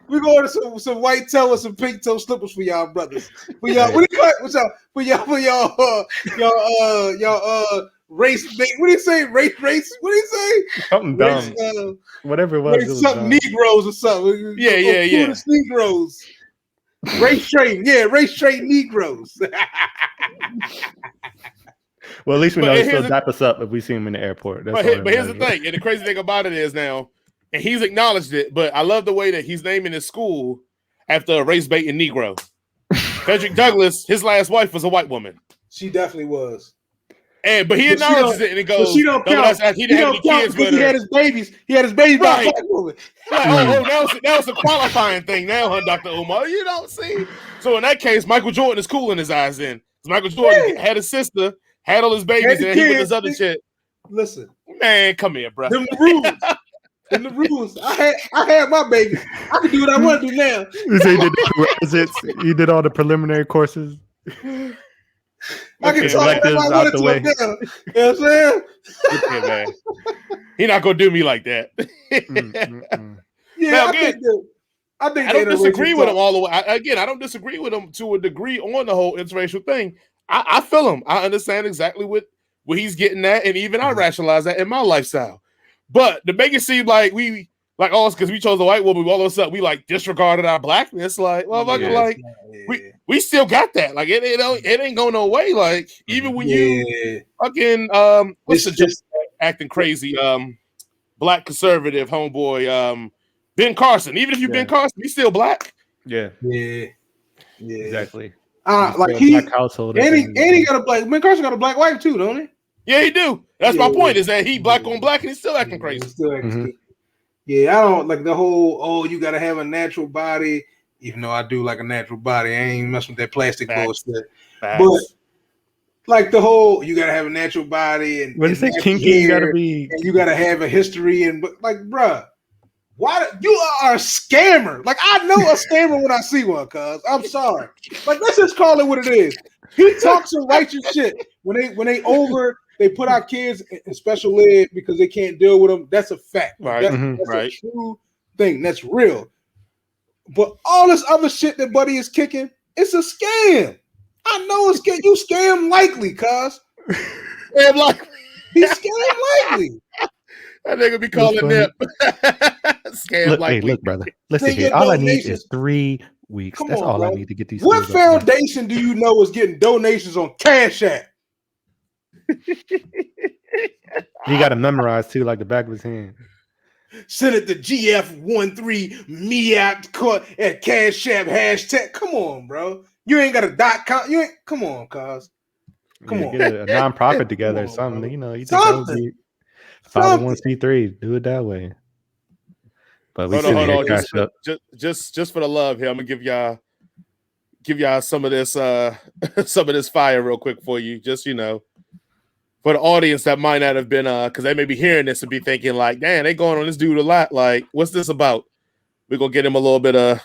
We gonna order some white toe and some pink toe slippers for y'all brothers. For y'all, what do you call it? For y'all race. What do you say? Race. What do you say? Something dumb. Whatever it was. Something Negroes or something. Yeah. Negroes. Race trade. Yeah, race trade Negroes. Well, at least we know he'll still dap us up if we see him in the airport. But here's the thing, and the crazy thing about it is now, and he's acknowledged it, but I love the way that he's naming his school after a race baiting Negro. Frederick Douglass, his last wife was a white woman. She definitely was. But he acknowledges it, and it goes. She don't count. He didn't have any kids with her. He had his babies. He had his babies by a black woman. That was a qualifying thing now, huh, Dr. Umar? You don't see. So in that case, Michael Jordan is cool in his eyes then. Michael Jordan had a sister, had all his babies, and he with his other shit. Listen. Man, come here, bro. Them the rules. I had my baby. I can do what I want to do now. He did all the preliminary courses. I can talk if I wanted to now. You know what I'm saying? Okay, man. He not gonna do me like that. Yeah, now, I think I don't disagree with him all the way. I don't disagree with him to a degree on the whole interracial thing. I feel him. I understand exactly what he's getting at, and even I rationalize that in my lifestyle. But to make it seem like we like us because we chose a white woman, all of a sudden we like disregarded our blackness. Like, well, we still got that. Like it ain't going no way. Like even when you fucking what's the just acting crazy black conservative homeboy Ben Carson. Even if you've been Carson, he's still black. Yeah. Exactly. Like he black household. And he got a black. Ben Carson got a black wife too, don't he? Yeah, he do. That's my point. Is that he black on black and he's still acting crazy. Yeah, I don't like the whole. You got to have a natural body. Even though I do like a natural body, I ain't messing with that plastic bullshit. But like the whole, you got to have a natural body and when you say kinky, you got to be. And you got to have a history and like, bruh. Why you are a scammer? Like I know a scammer when I see one, cuz I'm sorry. Like let's just call it what it is. He talks some righteous shit when they put our kids in special ed because they can't deal with them. That's a fact. Right. That's a true thing. That's real. But all this other shit that Buddy is kicking, it's a scam. I know it's scam. You scam likely, cuz. Scam likely. He's scam likely. That nigga be calling Nip. Scam likely. Hey, look, brother. Listen here. All I need is 3 weeks. That's all I need to get these. What foundation do you know is getting donations on Cash App? He got to memorize too, like the back of his hand. Send it to GF13 me at Cash App hashtag. Come on, bro. You ain't got a .com. You ain't. Come on, cuz. Come on. Get a nonprofit together or something. Bro. You know, you something. 501c3. Do it that way. But we hold on. Just for the love here, I'm gonna give y'all some of this fire real quick for you. Just for the audience that might not have been because they may be hearing this and be thinking like, damn, they going on this dude a lot. Like, what's this about? We're gonna get him a little bit of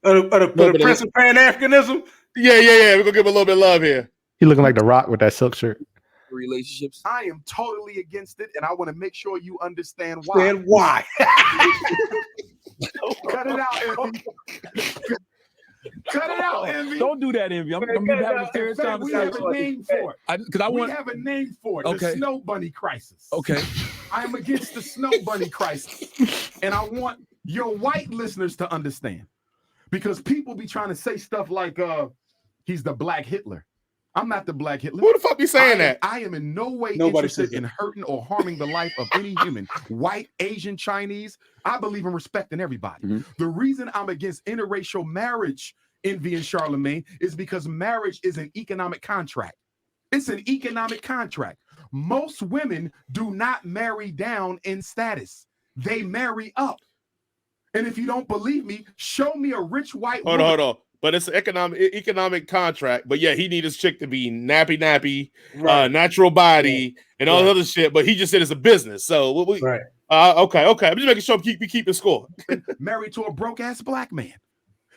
Prince of Pan-Africanism. Yeah. We're gonna give him a little bit of love here. He looking like The Rock with that silk shirt. Relationships. I am totally against it, and I want to make sure you understand why. Cut it out, Envy. Cut it out, Envy. Don't do that, Envy. I'm gonna be having a serious conversation. We have a name for it. We have a name for it. Okay. The Snow Bunny Crisis. Okay. I am against the Snow Bunny Crisis, and I want your white listeners to understand, because people be trying to say stuff like, "He's the Black Hitler." I'm not the black Hitler. Who the fuck be saying that? I am in no way Nobody interested says that. in hurting or harming the life of any human, white, Asian, Chinese. I believe in respecting everybody. Mhm. The reason I'm against interracial marriage, Envy and Charlemagne, is because marriage is an economic contract. It's an economic contract. Most women do not marry down in status. They marry up. And if you don't believe me, show me a rich white woman. Hold on. But it's an economic contract. But yeah, he need his chick to be nappy, Right. natural body, and all the other shit. But he just said it's a business. So Right. Okay. I'm just making sure we keep the score. Married to a broke ass black man.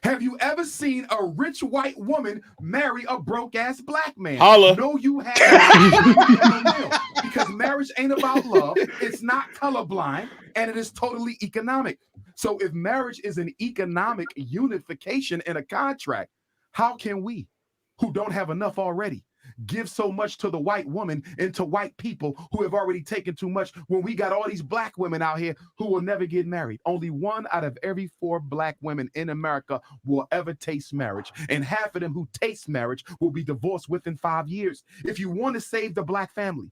Have you ever seen a rich white woman marry a broke ass black man? Holla. No, you haven't. Because marriage ain't about love. It's not colorblind, and it is totally economic. So if marriage is an economic unification in a contract, how can we, who don't have enough already, give so much to the white woman and to white people who have already taken too much when we got all these black women out here who will never get married? Only 1 out of every 4 black women in America will ever taste marriage. And half of them who taste marriage will be divorced within 5 years. If you want to save the black family,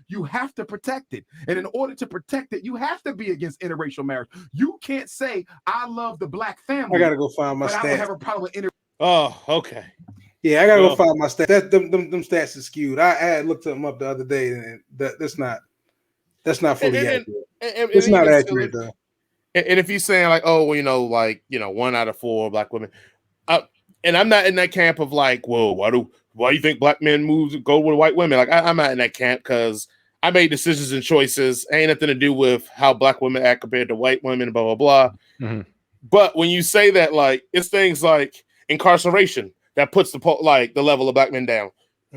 you have to protect it. And in order to protect it, you have to be against interracial marriage. You can't say, I love the black family. I gotta go find my but I don't stats. have a problem with interracial. Oh, okay. Yeah, I gotta go find my stats. Them stats are skewed. I had looked them up the other day, and that's not fully accurate. It's not accurate though. And if he's saying like, 1 out of 4 black women, and I'm not in that camp of like, whoa, why do you think black men go with white women? Like, I'm not in that camp because I made decisions and choices. Ain't nothing to do with how black women act compared to white women, blah, blah, blah. Mm-hmm. But when you say that, like, it's things like incarceration that puts the level of black men down.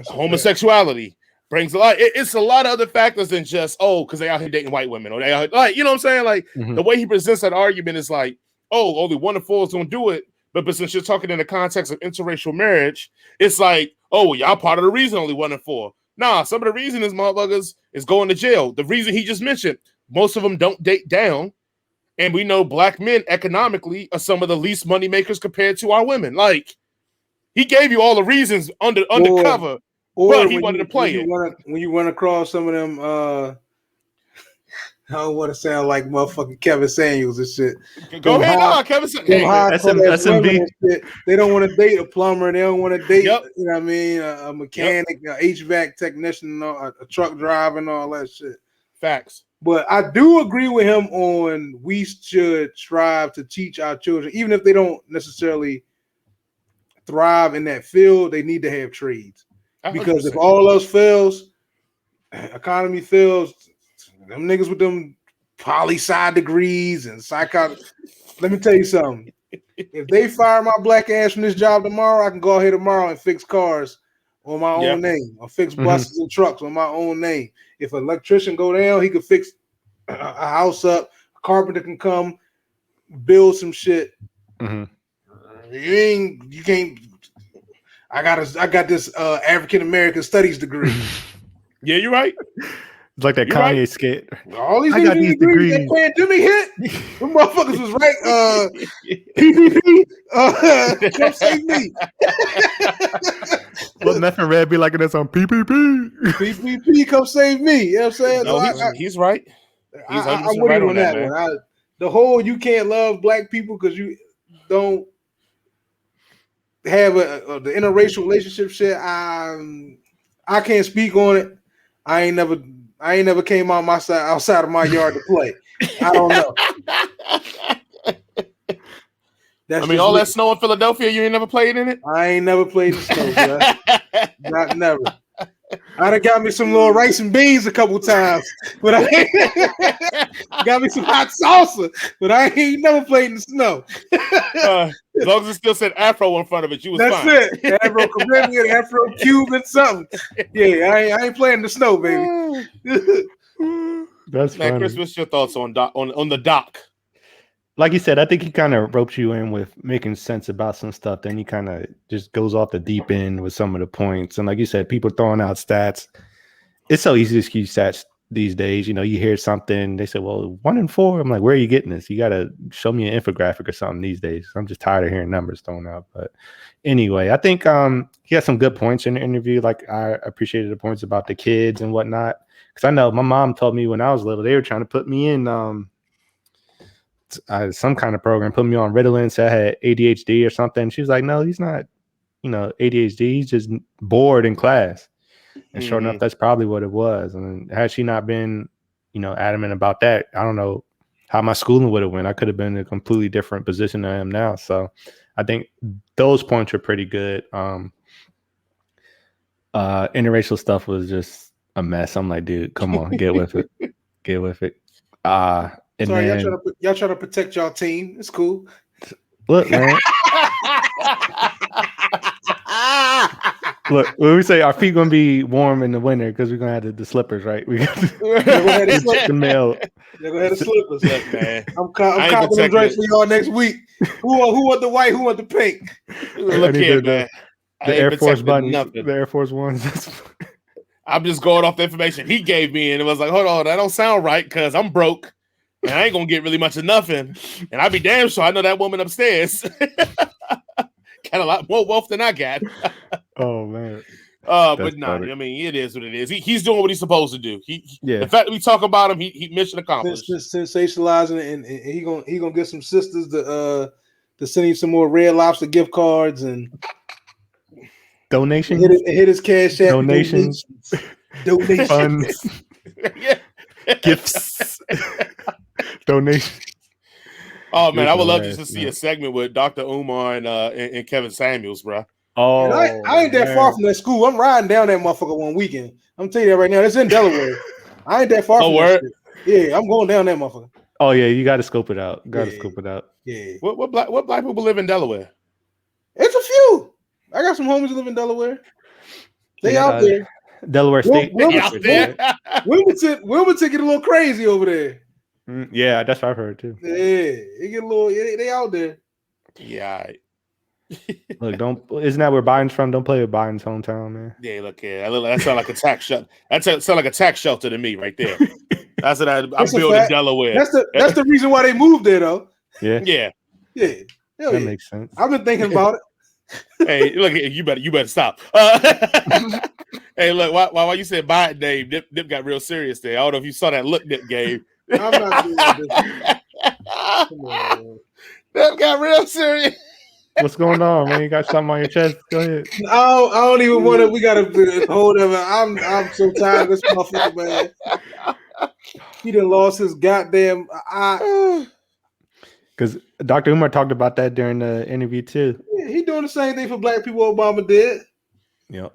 Homosexuality brings a lot. It's a lot of other factors than just, because they out here dating white women, or they out, like, you know what I'm saying? Like, the way he presents that argument is like, only 1 in 4 is gonna do it. But since you're talking in the context of interracial marriage, it's like, y'all part of the reason only 1 in 4. Nah, some of the reason is motherfuckers is going to jail. The reason he just mentioned, most of them don't date down. And we know black men economically are some of the least money makers compared to our women. Like, he gave you all the reasons undercover, but he wanted to play it. When you run across some of them, I don't want to sound like motherfucking Kevin Samuels and shit. Go ahead, Kevin Samuels. SMB. They don't want to date a plumber. They don't want to date, you know what I mean, a mechanic, a HVAC technician, a truck driver, and all that shit. Facts. But I do agree with him on we should strive to teach our children, even if they don't necessarily thrive in that field, they need to have trades. Because 100%. If all else fails, economy fails, them niggas with them poli-sci degrees and psychology. Let me tell you something. If they fire my black ass from this job tomorrow, I can go ahead tomorrow and fix cars on my own name, or fix buses and trucks on my own name. If an electrician go down, he could fix a house up. A carpenter can come build some shit. You can't. I got this African American studies degree. Yeah, you're right. It's like that Kanye skit. All these degrees. That pandemic hit. Them motherfuckers was right. PPP. Come save me. What Meth and Red be liking this on PPP? PPP, come save me. You know what I'm saying? No, he's right. He's I'm with him on that one. The whole you can't love black people because you don't have the interracial relationship shit. I can't speak on it. I ain't never came on my side outside of my yard to play. I don't know. All that snow in Philadelphia, you ain't never played in it? I ain't never played in snow, bro. Not never. I done got me some little rice and beans a couple times, but I ain't got me some hot salsa, but I ain't never played in the snow. As long as it still said Afro in front of it, you was fine. That's it. Afro Caribbean, Afro Cuban, something. Yeah, I ain't playing the snow, baby. That's funny. Chris, what's your thoughts on the doc? Like you said, I think he kind of ropes you in with making sense about some stuff. Then he kind of just goes off the deep end with some of the points. And like you said, people throwing out stats. It's so easy to use stats these days. You know, you hear something, they say, well, 1 in 4. I'm like, where are you getting this? You got to show me an infographic or something these days. I'm just tired of hearing numbers thrown out. But anyway, I think he had some good points in the interview. Like, I appreciated the points about the kids and whatnot. Because I know my mom told me when I was little, they were trying to put me in some kind of program, put me on Ritalin, said I had ADHD or something. She was like, no, he's not, ADHD. He's just bored in class. And sure enough, that's probably what it was. And had she not been, adamant about that, I don't know how my schooling would have went. I could have been in a completely different position than I am now. So I think those points are pretty good. Interracial stuff was just a mess. I'm like, dude, come on, get with it. Get with it. Sorry, y'all trying to protect y'all team. It's cool. Look, man. Look, when we say our feet gonna be warm in the winter because we're gonna have the slippers, right? We got the mail. They're gonna have the slippers. Look, man. I'm copping them drinks for y'all next week. Who want the white? Who want the pink? Look here, man. The Air Force buttons, the Air Force Ones. I'm just going off the information he gave me, and it was like, hold on, that don't sound right because I'm broke and I ain't gonna get really much of nothing. And I'd be damn sure I know that woman upstairs got a lot more wealth than I got. Oh man. But no, I mean, it is what it is. He's doing what he's supposed to do. The fact that we talk about him, he mission accomplished. Sensationalizing, and he gonna get some sisters to send him some more Red Lobster gift cards and donations. Hit his cash app. Donations. Funds. Gifts. Donations. Oh man, I would love just to see a segment with Dr. Umar and Kevin Samuels, bro. Oh, I ain't that far from that school. I'm riding down that motherfucker one weekend. I'm telling you that right now. It's in Delaware. I ain't that far from that shit. Yeah, I'm going down that motherfucker. Oh yeah, you got to scope it out. Scope it out. Yeah. What black people live in Delaware? It's a few. I got some homies who live in Delaware. They out there. Delaware State. Wilmington get a little crazy over there. Yeah, that's what I've heard too. Yeah, they get a little. They out there. Yeah. Look, isn't that where Biden's from? Don't play with Biden's hometown, man. Yeah, look here. That sounds like a tax shelter. That sounds like a tax shelter to me, right there. That's what I'm building in Delaware. That's the reason why they moved there, though. Yeah. That makes sense. I've been thinking about it. Hey, look, you better stop. Hey, look, while you said Biden name, Nip got real serious there. I don't know if you saw that look Nip gave. I'm not doing this. Come on, Nip got real serious. What's going on, man? You got something on your chest? Go ahead. I don't even want to. We gotta hold him. I'm so tired of this motherfucker, man. He done lost his goddamn eye. Because Dr. Umar talked about that during the interview too. Yeah, he doing the same thing for black people Obama did. Yep.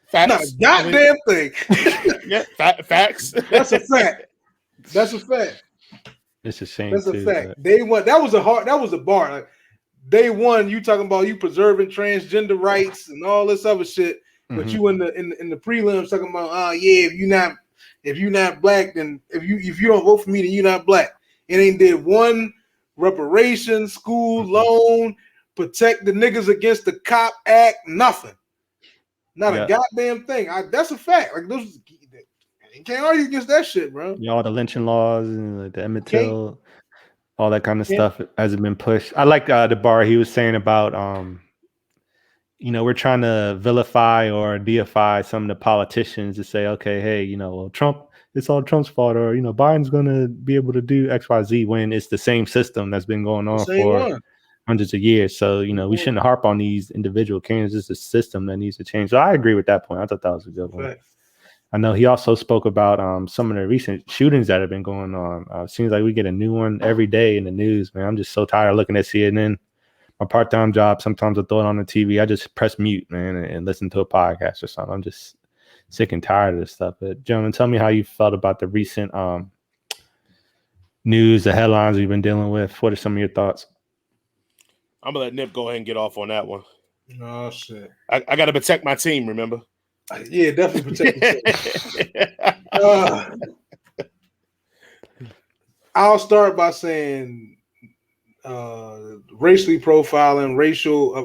Facts. Not a goddamn thing. Yeah, facts. That's a fact. That's a fact. It's a shame. That's a fact. But Day one. That was a bar. Like, day one, you talking about you preserving transgender rights and all this other shit, but you in the prelims talking about if you're not black, then if you don't vote for me, then you're not black. It ain't did one reparation, school loan, protect the niggas against the Cop Act, nothing. Not a goddamn thing. That's a fact. Like those, you can't argue against that shit, bro. Yeah, all the lynching laws and the Emmett Till, all that kind of stuff hasn't been pushed. I like the bar he was saying about we're trying to vilify or deify some of the politicians to say, okay, hey, well, Trump, it's all Trump's fault, or Biden's gonna be able to do XYZ when it's the same system that's been going on for hundreds of years. So, we shouldn't harp on these individual candidates. It's a system that needs to change. So I agree with that point. I thought that was a good one. Right. I know he also spoke about some of the recent shootings that have been going on. Seems like we get a new one every day in the news, man. I'm just so tired of looking at CNN. My part-time job, sometimes I throw it on the TV. I just press mute, man, and listen to a podcast or something. I'm just sick and tired of this stuff. But gentlemen, tell me how you felt about the recent news, the headlines we've been dealing with. What are some of your thoughts? I'm gonna let Nip go ahead and get off on that one. Oh shit! I got to protect my team. Remember? Yeah, definitely protect yourself. I'll start by saying racially profiling, racial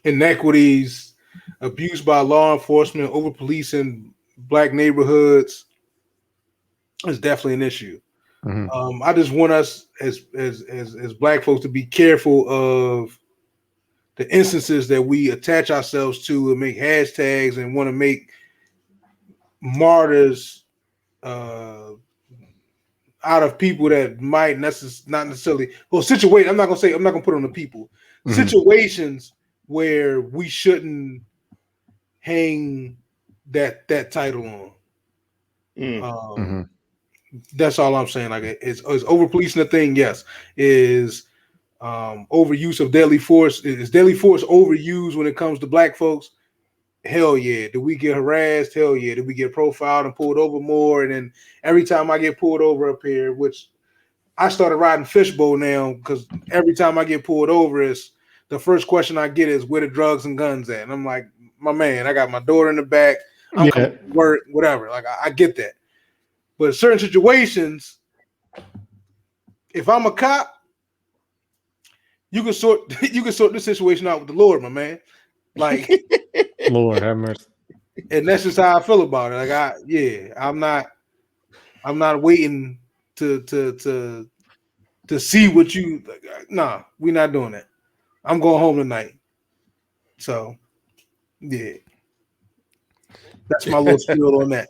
inequities, abuse by law enforcement, over policing black neighborhoods is definitely an issue. I just want us as black folks to be careful of the instances that we attach ourselves to and make hashtags and want to make martyrs out of people that might not necessarily situation. I'm not gonna put on the people. Situations where we shouldn't hang that title on. That's all I'm saying. Like, is over policing a thing? Yes. Is overuse of deadly force? Is deadly force overused when it comes to black folks? Hell yeah. Do we get harassed? Hell yeah. Do we get profiled and pulled over more? And then every time I get pulled over up here, which I started riding fishbowl now, because every time I get pulled over, is the first question I get is, where the drugs and guns at? And I'm like, my man, I got my daughter in the back. I'm coming to work, whatever. Like, I get that. But in certain situations, if I'm a cop, you can sort this situation out with the Lord, my man. Like, Lord have mercy. And that's just how I feel about it. Like, I'm not waiting to see what you. Nah, we're not doing that. I'm going home tonight. So, yeah, that's my little spiel on that.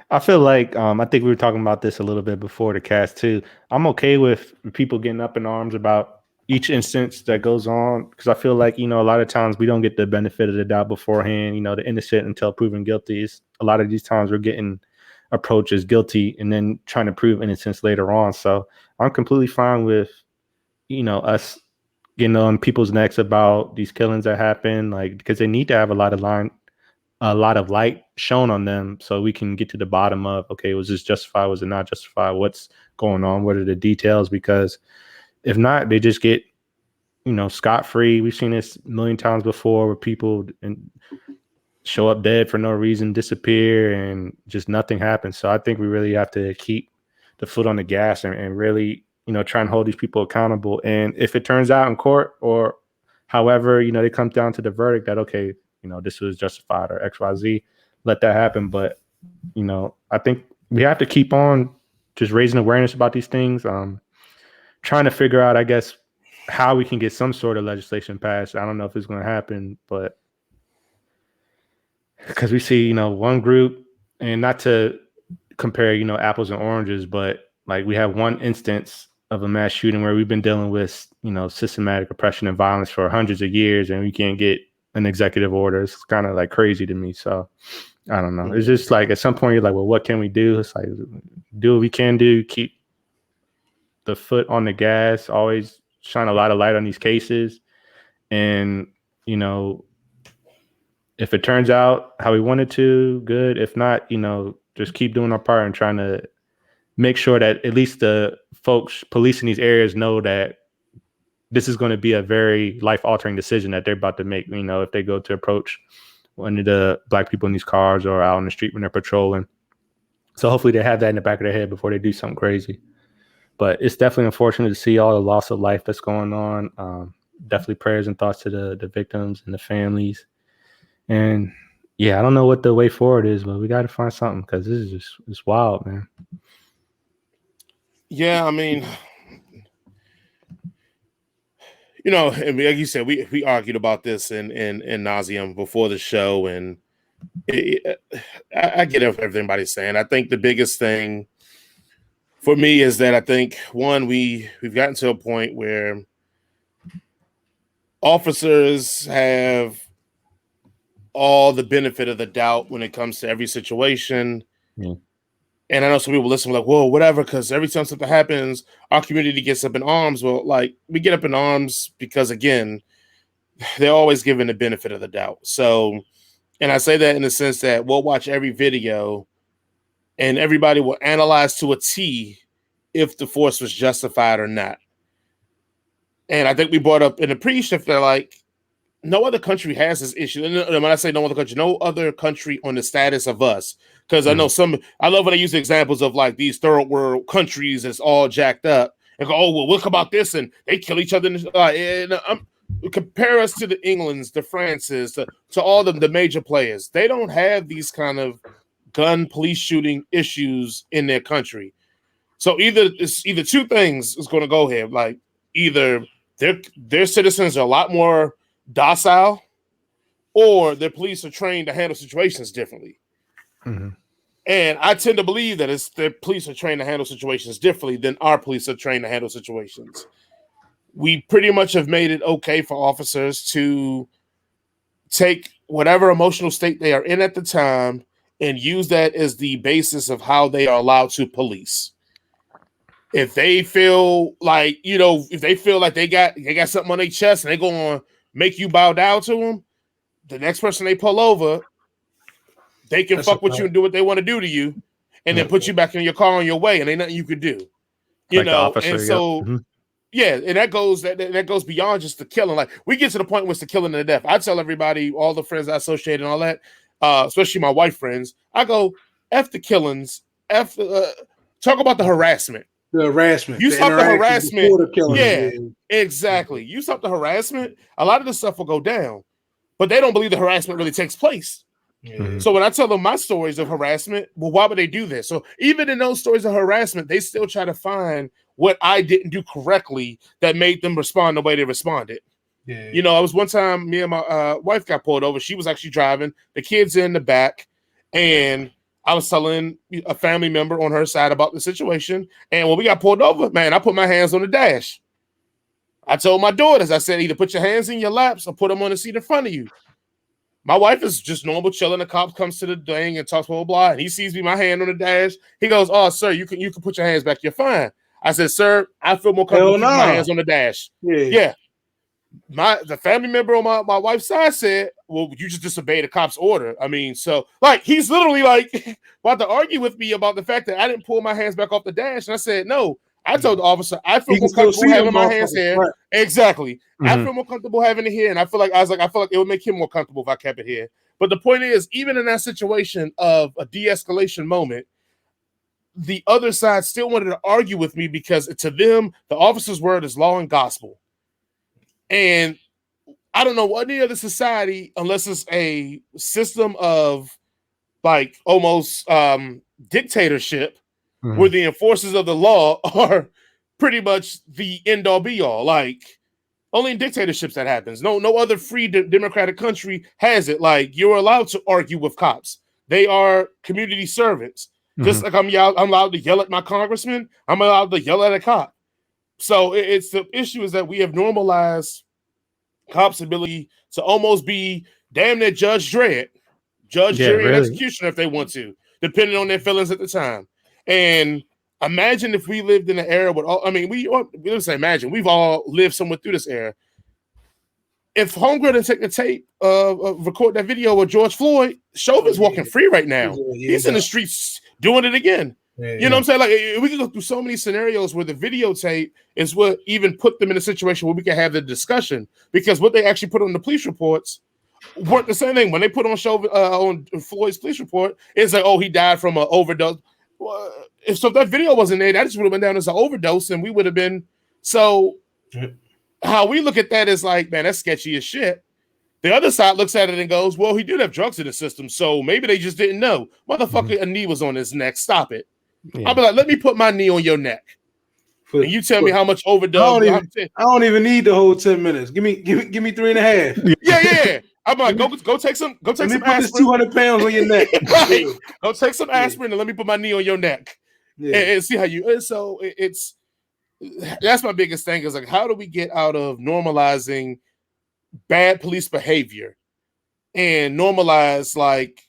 I feel like I think we were talking about this a little bit before the cast too. I'm okay with people getting up in arms about each instance that goes on, because I feel like, a lot of times we don't get the benefit of the doubt beforehand. The innocent until proven guilty. Is a lot of these times we're getting approached as guilty and then trying to prove innocence later on. So I'm completely fine with us getting on people's necks about these killings that happen, like, because they need to have a lot of light shown on them so we can get to the bottom of, okay, was this justified? Was it not justified? What's going on? What are the details? Because if not, they just get, scot-free. We've seen this a million times before, where people show up dead for no reason, disappear, and just nothing happens. So I think we really have to keep the foot on the gas and really, try and hold these people accountable. And if it turns out in court, or however, it comes down to the verdict that, okay, this was justified or XYZ, let that happen. But, I think we have to keep on just raising awareness about these things. Trying to figure out, I guess, how we can get some sort of legislation passed. I don't know if it's going to happen, but because we see, one group, and not to compare, apples and oranges, but like we have one instance of a mass shooting where we've been dealing with, systematic oppression and violence for hundreds of years, and we can't get an executive order. It's kind of like crazy to me. So I don't know. It's just like, at some point you're like, well, what can we do? It's like, do what we can do, keep the foot on the gas, always shine a lot of light on these cases. And, if it turns out how we wanted to, good. If not, just keep doing our part and trying to make sure that at least the folks policing these areas know that this is going to be a very life-altering decision that they're about to make, if they go to approach one of the black people in these cars or out on the street when they're patrolling. So hopefully they have that in the back of their head before they do something crazy. But it's definitely unfortunate to see all the loss of life that's going on. Definitely prayers and thoughts to the victims and the families. And yeah, I don't know what the way forward is, but we got to find something, because this is it's wild, man. Yeah, I mean, and like you said, we argued about this in nauseum before the show, and I get everybody's saying. I think the biggest thing for me is that I think, one, we've gotten to a point where officers have all the benefit of the doubt when it comes to every situation. Yeah. And I know some people listen like, whoa, whatever, because every time something happens, our community gets up in arms. Well, like, we get up in arms because, again, they're always given the benefit of the doubt. So, and I say that in the sense that we'll watch every video and everybody will analyze to a T if the force was justified or not. And I think we brought up in the pre-shift that, like, no other country has this issue. And when I say no other country, no other country on the status of us. Because I know I love when I use the examples of like these third world countries that's all jacked up and go, oh, well, look about this, and they kill each other. compare us to the Englands, the Frances, to all the major players. They don't have these kind of gun police shooting issues in their country. So either two things is going to go here. Like either their citizens are a lot more docile, or their police are trained to handle situations differently. Mm-hmm. And I tend to believe that it's the police are trained to handle situations differently than our police are trained to handle situations. We pretty much have made it okay for officers to take whatever emotional state they are in at the time and use that as the basis of how they are allowed to police. If they feel like, if they feel like they got something on their chest and they're going to make you bow down to them, the next person they pull over, they can fuck with you and do what they want to do to you, and then put you back in your car on your way, and ain't nothing you could do. Officer, and so and that goes beyond just the killing. Like we get to the point where it's the killing and the death. I tell everybody, all the friends I associate and all that, especially my white friends, I go, F the killings, talk about the harassment. The harassment. You stop the harassment. Yeah, exactly. You stop the harassment, a lot of this stuff will go down. But they don't believe the harassment really takes place. Yeah. So when I tell them my stories of harassment, well, why would they do this? So even in those stories of harassment, they still try to find what I didn't do correctly that made them respond the way they responded. Yeah. I was one time, me and my wife got pulled over. She was actually driving. The kids in the back. And I was telling a family member on her side about the situation. And when we got pulled over, man, I put my hands on the dash. I told my daughters, I said, either put your hands in your laps or put them on the seat in front of you. My wife is just normal chilling. The cop comes to the thing and talks blah, blah, blah. And he sees me, my hand on the dash. He goes, "Oh, sir, you can put your hands back. You're fine." I said, "Sir, I feel more comfortable with my hands on the dash." Yeah. The family member on my wife's side said, "Well, you just disobeyed the cop's order." I mean, so like he's literally like about to argue with me about the fact that I didn't pull my hands back off the dash. And I said, "No." I told the officer, I feel more comfortable having my hands here. Right. Exactly. Mm-hmm. I feel more comfortable having it here. And I feel like it would make him more comfortable if I kept it here. But the point is, even in that situation of a de-escalation moment, the other side still wanted to argue with me because to them, the officer's word is law and gospel. And I don't know any other society, unless it's a system of like almost dictatorship, where the enforcers of the law are pretty much the end all be all. Like only in dictatorships that happens. No other free democratic country has it. Like you're allowed to argue with cops. They are community servants. Just like I'm allowed to yell at my congressman, I'm allowed to yell at a cop. So it's the issue is that we have normalized cops' ability to almost be damn near Judge Dredd, jury, and executioner if they want to, depending on their feelings at the time. And imagine if we lived in an era with all, we don't say imagine, we've all lived somewhere through this era. If Homegirl didn't take the tape, record that video of George Floyd, Chauvin's walking free right now. He's in the streets doing it again. You know what I'm saying? Like we can go through so many scenarios where the videotape is what even put them in a situation where we can have the discussion, because what they actually put on the police reports weren't the same thing. When they put on Chauvin, on Floyd's police report, it's like, oh, he died from an overdose. Well, if that video wasn't there, that just would have been down as an overdose, and we would have been. So how we look at that is like, man, that's sketchy as shit. The other side looks at it and goes, well, he did have drugs in the system, so maybe they just didn't know. Motherfucker, a knee was on his neck. Stop it. I'll be like, let me put my knee on your neck. And you tell me how much overdose. I don't even need the whole 10 minutes. Give me 3.5. Yeah. I'm like, go take some aspirin. Put this 200 pounds on your neck. Right. Go take some aspirin and let me put my knee on your neck. And see how you. And so that's my biggest thing is like, how do we get out of normalizing bad police behavior and normalize like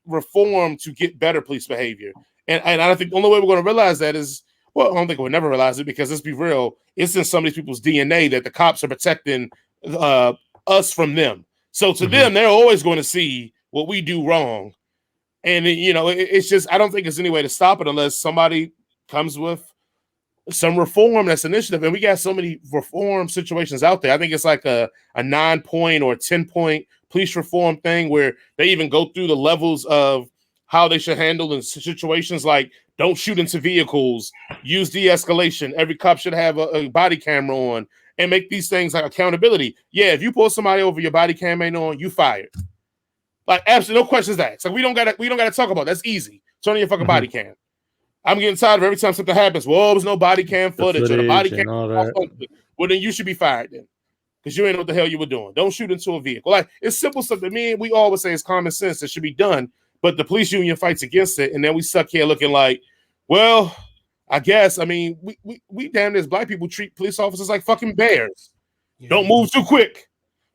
reform to get better police behavior? And I think the only way we're going to realize that is, well, I don't think we'll never realize it, because let's be real, it's in some of these people's DNA that the cops are protecting us from them. So to them, they're always going to see what we do wrong. And, it's just, I don't think there's any way to stop it unless somebody comes with some reform that's initiative. And we got so many reform situations out there. I think it's like a 9-point or 10-point police reform thing where they even go through the levels of how they should handle in situations like don't shoot into vehicles, use de-escalation. Every cop should have a body camera on. and make these things like accountability. Yeah, if you pull somebody over, your body cam ain't on, you fired. Like absolutely no questions asked. Like we don't gotta talk about it. That's easy. Turn on your fucking body cam. I'm getting tired of every time something happens. Well, there was no body cam footage or the body cam. Well, then you should be fired then. Because you ain't know what the hell you were doing. Don't shoot into a vehicle. Like it's simple stuff that we always say is common sense that should be done, but the police union fights against it, and then we stuck here looking like, well, I guess. I mean, we damn as black people treat police officers like fucking bears. Yeah. Don't move too quick.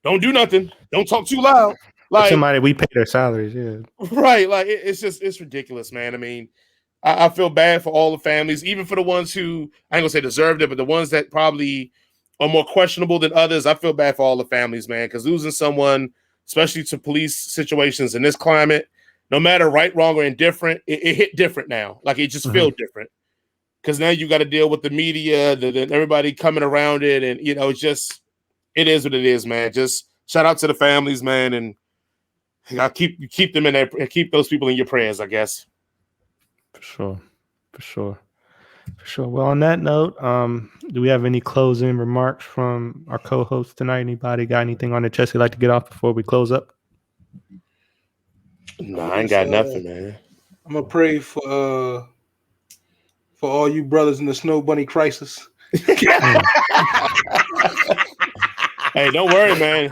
Don't do nothing. Don't talk too loud. Like somebody we pay their salaries, yeah. Right. Like it's ridiculous, man. I mean, I feel bad for all the families, even for the ones who I ain't gonna say deserved it, but the ones that probably are more questionable than others. I feel bad for all the families, man, because losing someone, especially to police situations in this climate, no matter right, wrong, or indifferent, it hit different now. Like it just feels different. Because now you got to deal with the media, everybody coming around it, and it's just it is what it is, man. Just shout out to the families, man, and I keep them in there, keep those people in your prayers, I guess. For sure. Well, on that note, do we have any closing remarks from our co-hosts tonight? Anybody got anything on their chest you'd like to get off before we close up? No, I ain't got nothing, man. I'm gonna pray for all you brothers in the Snow Bunny crisis. Hey, don't worry, man.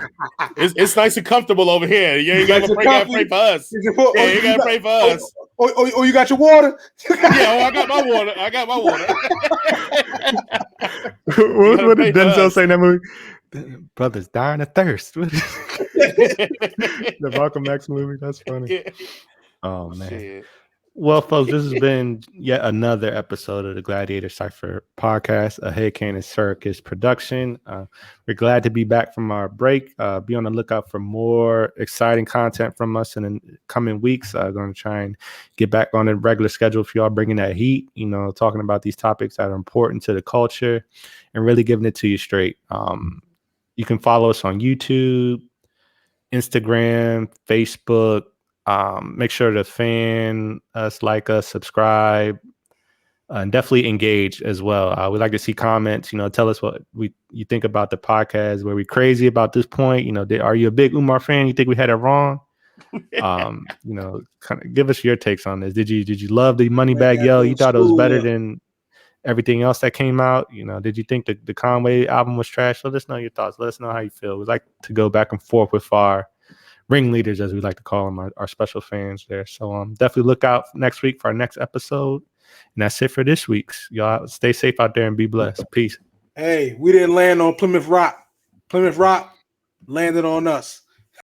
It's nice and comfortable over here. You ain't gotta pray for us. Yeah, you gotta pray for us. Oh, you got your water? I got my water. What did Denzel say in that movie? Brothers dying of thirst. The Malcolm X movie. That's funny. Yeah. Oh man. Shit. Well, folks, this has been yet another episode of the Gladiator Cypher podcast, a Headcanon CIrcus production. We're glad to be back from our break. Be on the lookout for more exciting content from us in the coming weeks. Going to try and get back on a regular schedule for y'all, bringing that heat, talking about these topics that are important to the culture and really giving it to you straight. You can follow us on YouTube, Instagram, Facebook. Make sure to fan us, like us, subscribe, and definitely engage as well. We'd like to see comments. Tell us what you think about the podcast. Were we crazy about this point? Are you a big Umar fan? You think we had it wrong? Kind of give us your takes on this. Did you love the Moneybagg Yo? You thought it was better than everything else that came out? Did you think the Conway album was trash? Let us know your thoughts. Let us know how you feel. We'd like to go back and forth with our ringleaders, as we like to call them, our special fans there. So definitely look out next week for our next episode. And that's it for this week's. Y'all stay safe out there and be blessed. Peace. Hey, we didn't land on Plymouth Rock. Plymouth Rock landed on us.